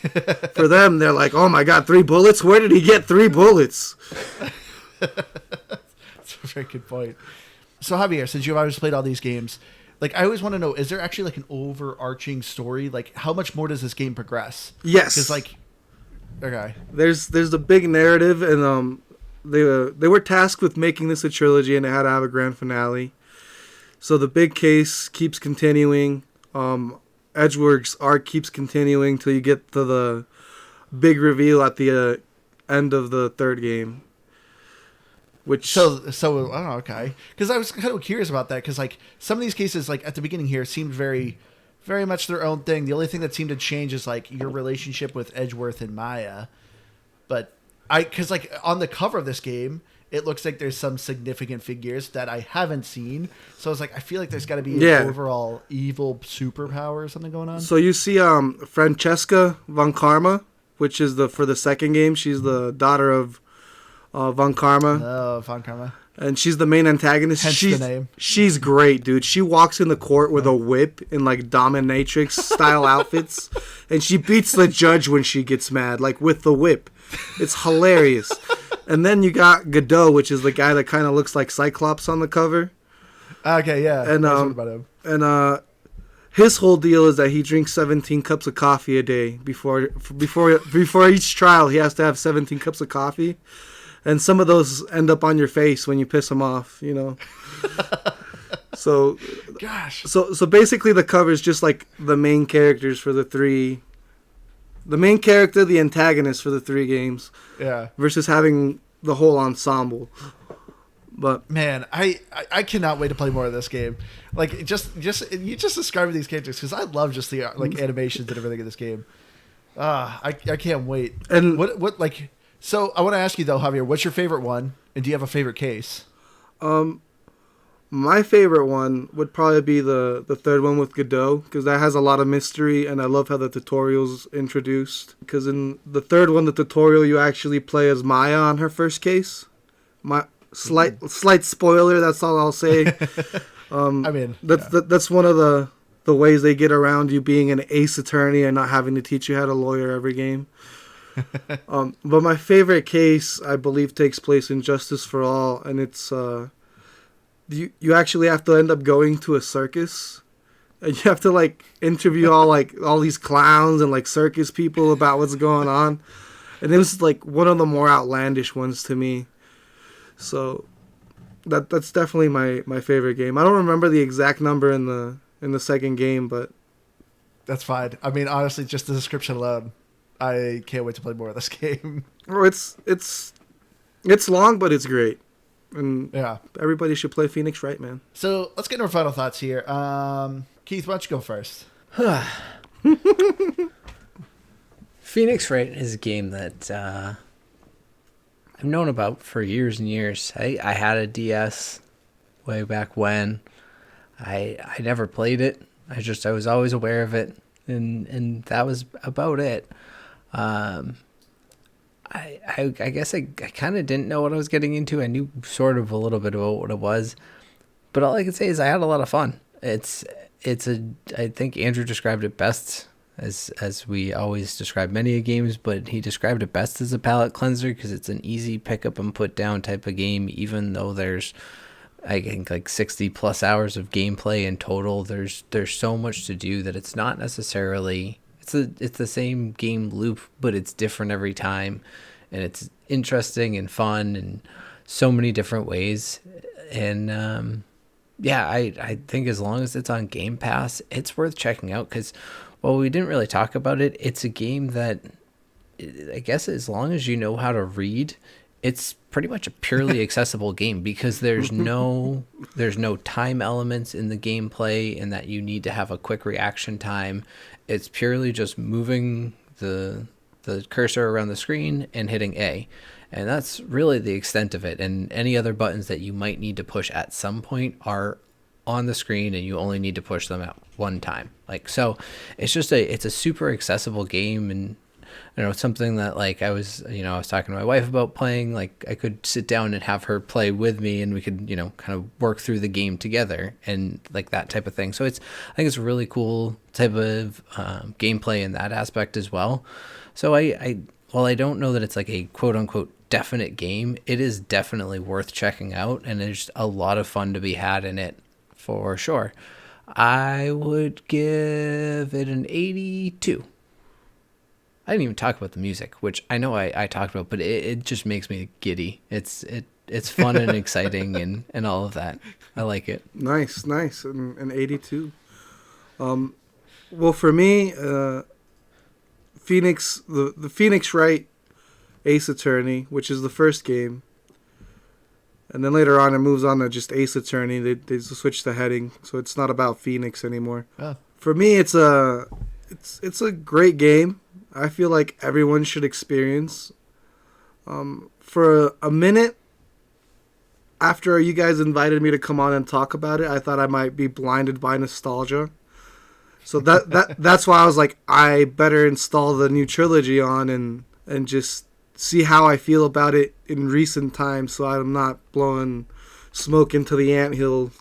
for them, they're like, oh my God, 3 bullets? Where did he get 3 bullets? That's a very good point. So Javier, since you've always played all these games, like I always want to know, is there actually like an overarching story? Like how much more does this game progress? Yes. Because like, okay. There's a big narrative, and they were tasked with making this a trilogy, and it had to have a grand finale. So the big case keeps continuing. Edgeworth's arc keeps continuing till you get to the big reveal at the end of the 3rd game. Which so I don't know, okay, because I was kind of curious about that because like some of these cases like at the beginning here seemed very, very much their own thing. The only thing that seemed to change is like your relationship with Edgeworth and Maya, but because like on the cover of this game, it looks like there's some significant figures that I haven't seen. So I was like, I feel like there's got to be an overall evil superpower or something going on. So you see Francesca von Karma, which is for the 2nd game. She's the daughter of von Karma. Oh, von Karma. And she's the main antagonist. Hence the name. She's great, dude. She walks in the court with a whip in like dominatrix style outfits. And she beats the judge when she gets mad, like with the whip. It's hilarious. And then you got Godot, which is the guy that kind of looks like Cyclops on the cover. Okay, yeah. And about him. His whole deal is that he drinks 17 cups of coffee a day before each trial. He has to have 17 cups of coffee, and some of those end up on your face when you piss him off. You know. So, gosh. So basically, the cover is just like the main characters for the 3. The main character, the antagonist for the 3 games. Yeah. Versus having the whole ensemble. But man, I cannot wait to play more of this game. Like just you just described these characters because I love just the like animations and everything in this game. I can't wait. And what like so I want to ask you though, Javier, what's your favorite one? And do you have a favorite case? My favorite one would probably be the 3rd one with Godot, because that has a lot of mystery, and I love how the tutorial's introduced. Because in the 3rd one, the tutorial, you actually play as Maya on her first case. My slight spoiler, that's all I'll say. I mean, that's one of the ways they get around you being an ace attorney and not having to teach you how to lawyer every game. But my favorite case, I believe, takes place in Justice for All, and it's... You actually have to end up going to a circus, and you have to like interview all these clowns and like circus people about what's going on, and it was like one of the more outlandish ones to me. So that's definitely my favorite game. I don't remember the exact number in the 2nd game, but that's fine. I mean, honestly, just the description alone, I can't wait to play more of this game. Oh, it's long, but it's great. And yeah, everybody should play Phoenix Wright, man. So let's get into our final thoughts here. Keith, why don't you go first? Phoenix Wright is a game that I've known about for years and years. I had a DS way back when. I never played it. I was always aware of it, and that was about it. I guess I kind of didn't know what I was getting into. I knew sort of a little bit about what it was, but all I can say is I had a lot of fun. I think Andrew described it best as we always describe many games, but he described it best as a palate cleanser because it's an easy pick up and put down type of game. Even though there's, I think, like 60 plus hours of gameplay in total, there's so much to do that it's not necessarily it's the same game loop, but it's different every time, and it's interesting and fun in so many different ways. And yeah, I think as long as it's on Game Pass, it's worth checking out because, well, we didn't really talk about it. It's a game that, I guess, as long as you know how to read, it's pretty much a purely accessible game because there's no time elements in the gameplay in that you need to have a quick reaction time. It's purely just moving the cursor around the screen and hitting A. And that's really the extent of it. And any other buttons that you might need to push at some point are on the screen, and you only need to push them at one time. Like, so it's just it's a super accessible game. And you know, something that, like, I was talking to my wife about playing. Like, I could sit down and have her play with me, and we could, kind of work through the game together, and like that type of thing. So I think it's a really cool type of gameplay in that aspect as well. So while I don't know that it's like a quote unquote definite game, it is definitely worth checking out, and there's a lot of fun to be had in it for sure. I would give it an 82. I didn't even talk about the music, which I know I talked about, but it just makes me giddy. It's fun and exciting and all of that. I like it. Nice. An 82. Well, for me, Phoenix, the Phoenix Wright Ace Attorney, which is the first game, and then later on it moves on to just Ace Attorney. They switch the heading, so it's not about Phoenix anymore. Oh. For me, it's a great game. I feel like everyone should experience. For a minute after you guys invited me to come on and talk about it, I thought I might be blinded by nostalgia. So that's why I was like, I better install the new Trilogy on and just see how I feel about it in recent times, so I'm not blowing smoke into the anthill,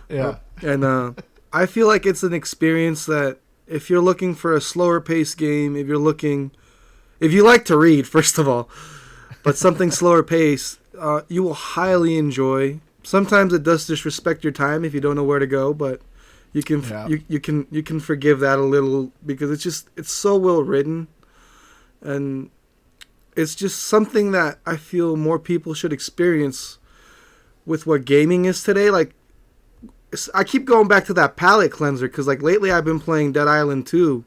Yeah. And I feel like it's an experience that, if you're looking for a slower paced game, if you like to read, first of all, but something slower paced, you will highly enjoy. Sometimes it does disrespect your time if you don't know where to go, but you can you can forgive that a little because it's so well written, and it's just something that I feel more people should experience with what gaming is today. Like, I keep going back to that palate cleanser because, like, lately I've been playing Dead Island 2,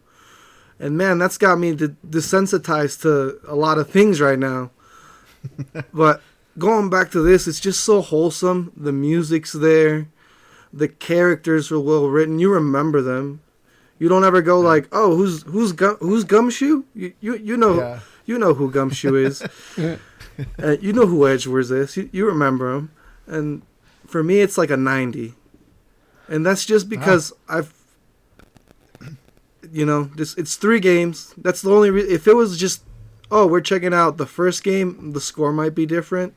and man, that's got me desensitized to a lot of things right now. But going back to this, it's just so wholesome. The music's there, the characters are well written. You remember them. You don't ever go like, oh, who's Gumshoe? You know. Yeah. You know who Gumshoe is. You know who Edgeworth is. You remember him. And for me, it's like a 90. And that's just because it's 3 games. That's the only if it was just, we're checking out the first game, the score might be different.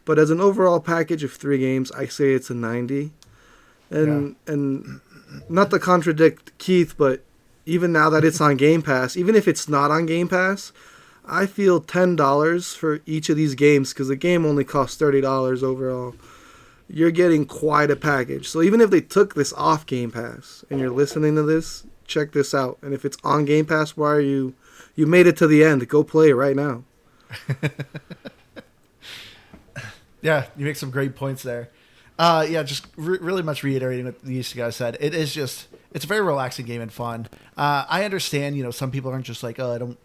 But as an overall package of 3 games, I say it's a 90. And not to contradict Keith, but even now that it's on Game Pass, even if it's not on Game Pass, I feel $10 for each of these games because the game only costs $30 overall. You're getting quite a package. So even if they took this off Game Pass and you're listening to this, check this out. And if it's on Game Pass, why are you made it to the end? Go play it right now. Yeah, you make some great points there. Just really much reiterating what these guys said. It's a very relaxing game and fun. I understand, some people aren't just like, I don't,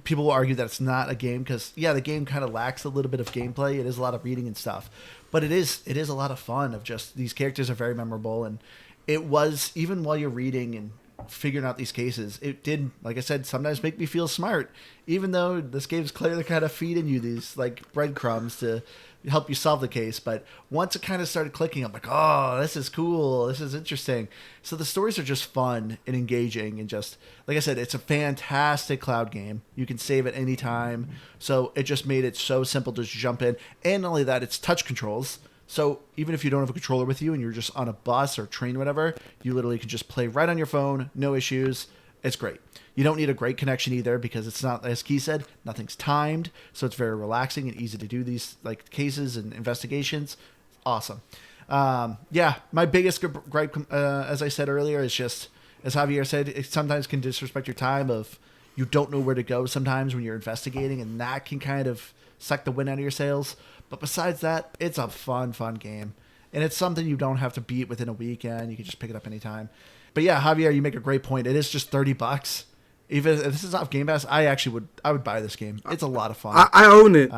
people will argue that it's not a game because, the game kind of lacks a little bit of gameplay. It is a lot of reading and stuff. But it is a lot of fun of just these characters are very memorable. And it was, even while you're reading and figuring out these cases, it did, like I said, sometimes make me feel smart, even though this game's clearly kind of feeding you these like breadcrumbs to help you solve the case. But once it kind of started clicking, I'm like, oh, this is cool. This is interesting. So the stories are just fun and engaging. And just, like I said, it's a fantastic cloud game. You can save at any time. So it just made it so simple to just jump in. And not only that, it's touch controls. So even if you don't have a controller with you and you're just on a bus or train or whatever, you literally can just play right on your phone, no issues. It's great. You don't need a great connection either because it's not, as Key said, nothing's timed. So it's very relaxing and easy to do these like cases and investigations. Awesome. My biggest gripe, as I said earlier, is just, as Javier said, it sometimes can disrespect your time of you don't know where to go sometimes when you're investigating, and that can kind of suck the wind out of your sails. But besides that, it's a fun game. And it's something you don't have to beat within a weekend. You can just pick it up anytime. But yeah, Javier, you make a great point. It is just $30. Even if this is off Game Pass, I would buy this game. It's a lot of fun. I own it.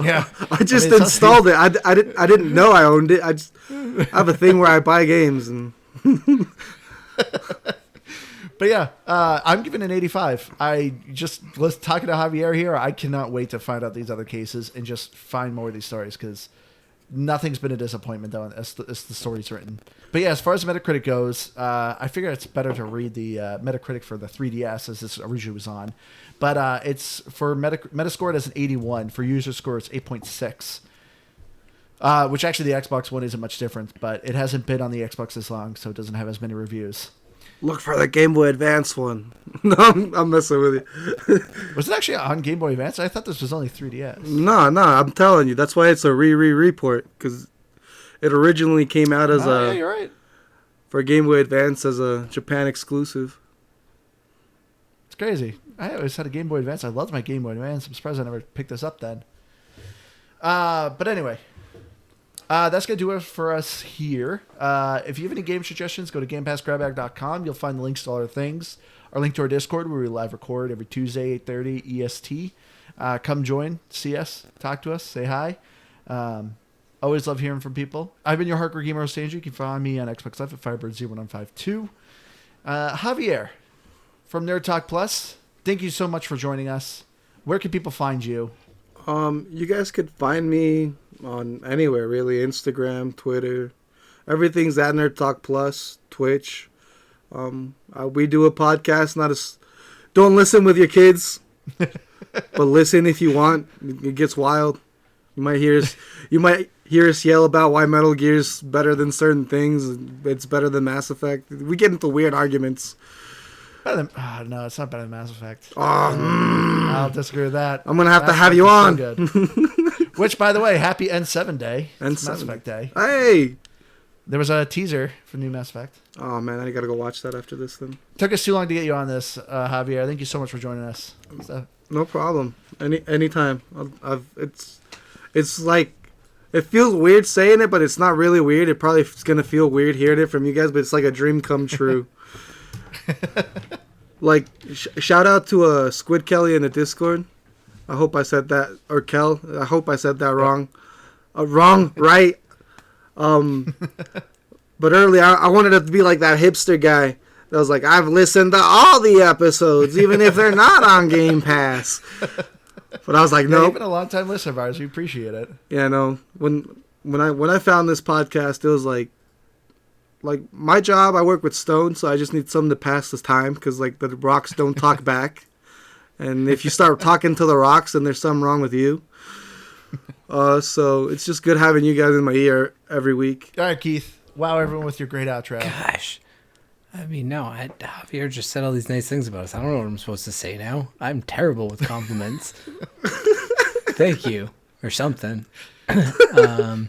Yeah, I just installed it. I didn't know I owned it. I have a thing where I buy games and. But yeah, I'm giving it an 85. Let's talking to Javier here. I cannot wait to find out these other cases and just find more of these stories because nothing's been a disappointment though as the story's written. But yeah, as far as Metacritic goes, I figure it's better to read the Metacritic for the 3DS as this originally was on. But it's for Metascore it has an 81. For user score it's 8.6. Which actually the Xbox One isn't much different, but it hasn't been on the Xbox as long, so it doesn't have as many reviews. Look for the Game Boy Advance one. No, I'm messing with you. Was it actually on Game Boy Advance? I thought this was only 3DS. No, I'm telling you. That's why it's a report, because it originally came out as yeah, you're right. For Game Boy Advance as a Japan exclusive. It's crazy. I always had a Game Boy Advance. I loved my Game Boy Advance. I'm surprised I never picked this up then. But anyway. That's going to do it for us here. If you have any game suggestions, go to GamePassGrabBag.com. You'll find the links to all our things. Our link to our Discord, where we live record every Tuesday, 8:30 EST. Come join, see us, talk to us, say hi. Always love hearing from people. I've been your hardcore gamer host, Andrew. You can find me on Xbox Live at Firebird0152. Javier from Nerd Talk Plus, thank you so much for joining us. Where can people find you? You guys could find me on anywhere, really. Instagram, Twitter. Everything's at Nerd Talk Plus, Twitch. We do a podcast, don't listen with your kids, but listen if you want. It gets wild. You might hear us yell about why Metal Gear's better than certain things. It's better than Mass Effect. We get into weird arguments. No, it's not better than Mass Effect. I'll disagree with that. I'm gonna have to have you on. So which, by the way, happy N7 Day. It's Mass Effect Day. Hey, there was a teaser for new Mass Effect. Oh man, I gotta go watch that after this then. Took us too long to get you on this, Javier. Thank you so much for joining us. No problem. Anytime. It's like, it feels weird saying it, but it's not really weird. It probably is gonna feel weird hearing it from you guys, but it's like a dream come true. Like, shout out to Squid Kelly in the Discord. I hope I said that, or Kel. I hope I said that wrong. Wrong, right? But earlier I wanted it to be like that hipster guy that was like, I've listened to all the episodes, even if they're not on Game Pass. But I was like, no. You've been a long time listener of ours. We appreciate it. Yeah, no. When I found this podcast, it was like my job, I work with stone, so I just need something to pass this time because like the rocks don't talk back, and if you start talking to the rocks, then there's something wrong with you. So it's just good having you guys in my ear every week. All right, Keith. Wow, everyone with your great outro. Gosh, I mean, no, Javier just said all these nice things about us. I don't know what I'm supposed to say now. I'm terrible with compliments. Thank you or something. Yeah,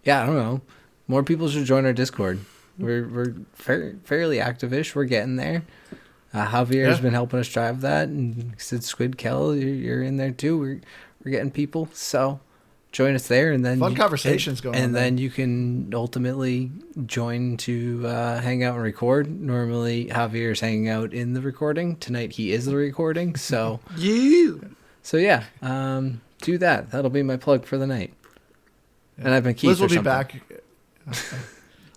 I don't know. More people should join our Discord. We're fairly active-ish. We're getting there. Javier has been helping us drive that, and said Squid Kel, you're in there too. We're getting people, so join us there, and then fun conversations going on. And then you can ultimately join to hang out and record. Normally, Javier's hanging out in the recording. Tonight, he is the recording. So yeah, do that. That'll be my plug for the night. Yeah. And I've been Keith. Liz will be back.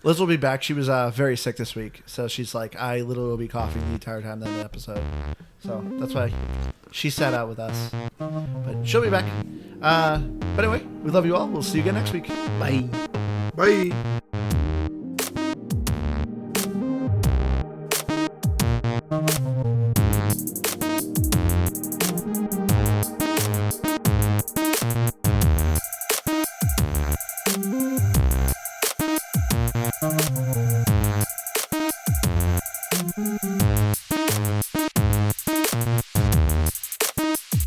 Liz will be back. She was very sick this week, so she's like, I literally will be coughing the entire time in the episode. So that's why she sat out with us. But she'll be back. But anyway, we love you all. We'll see you again next week. Bye. Bye.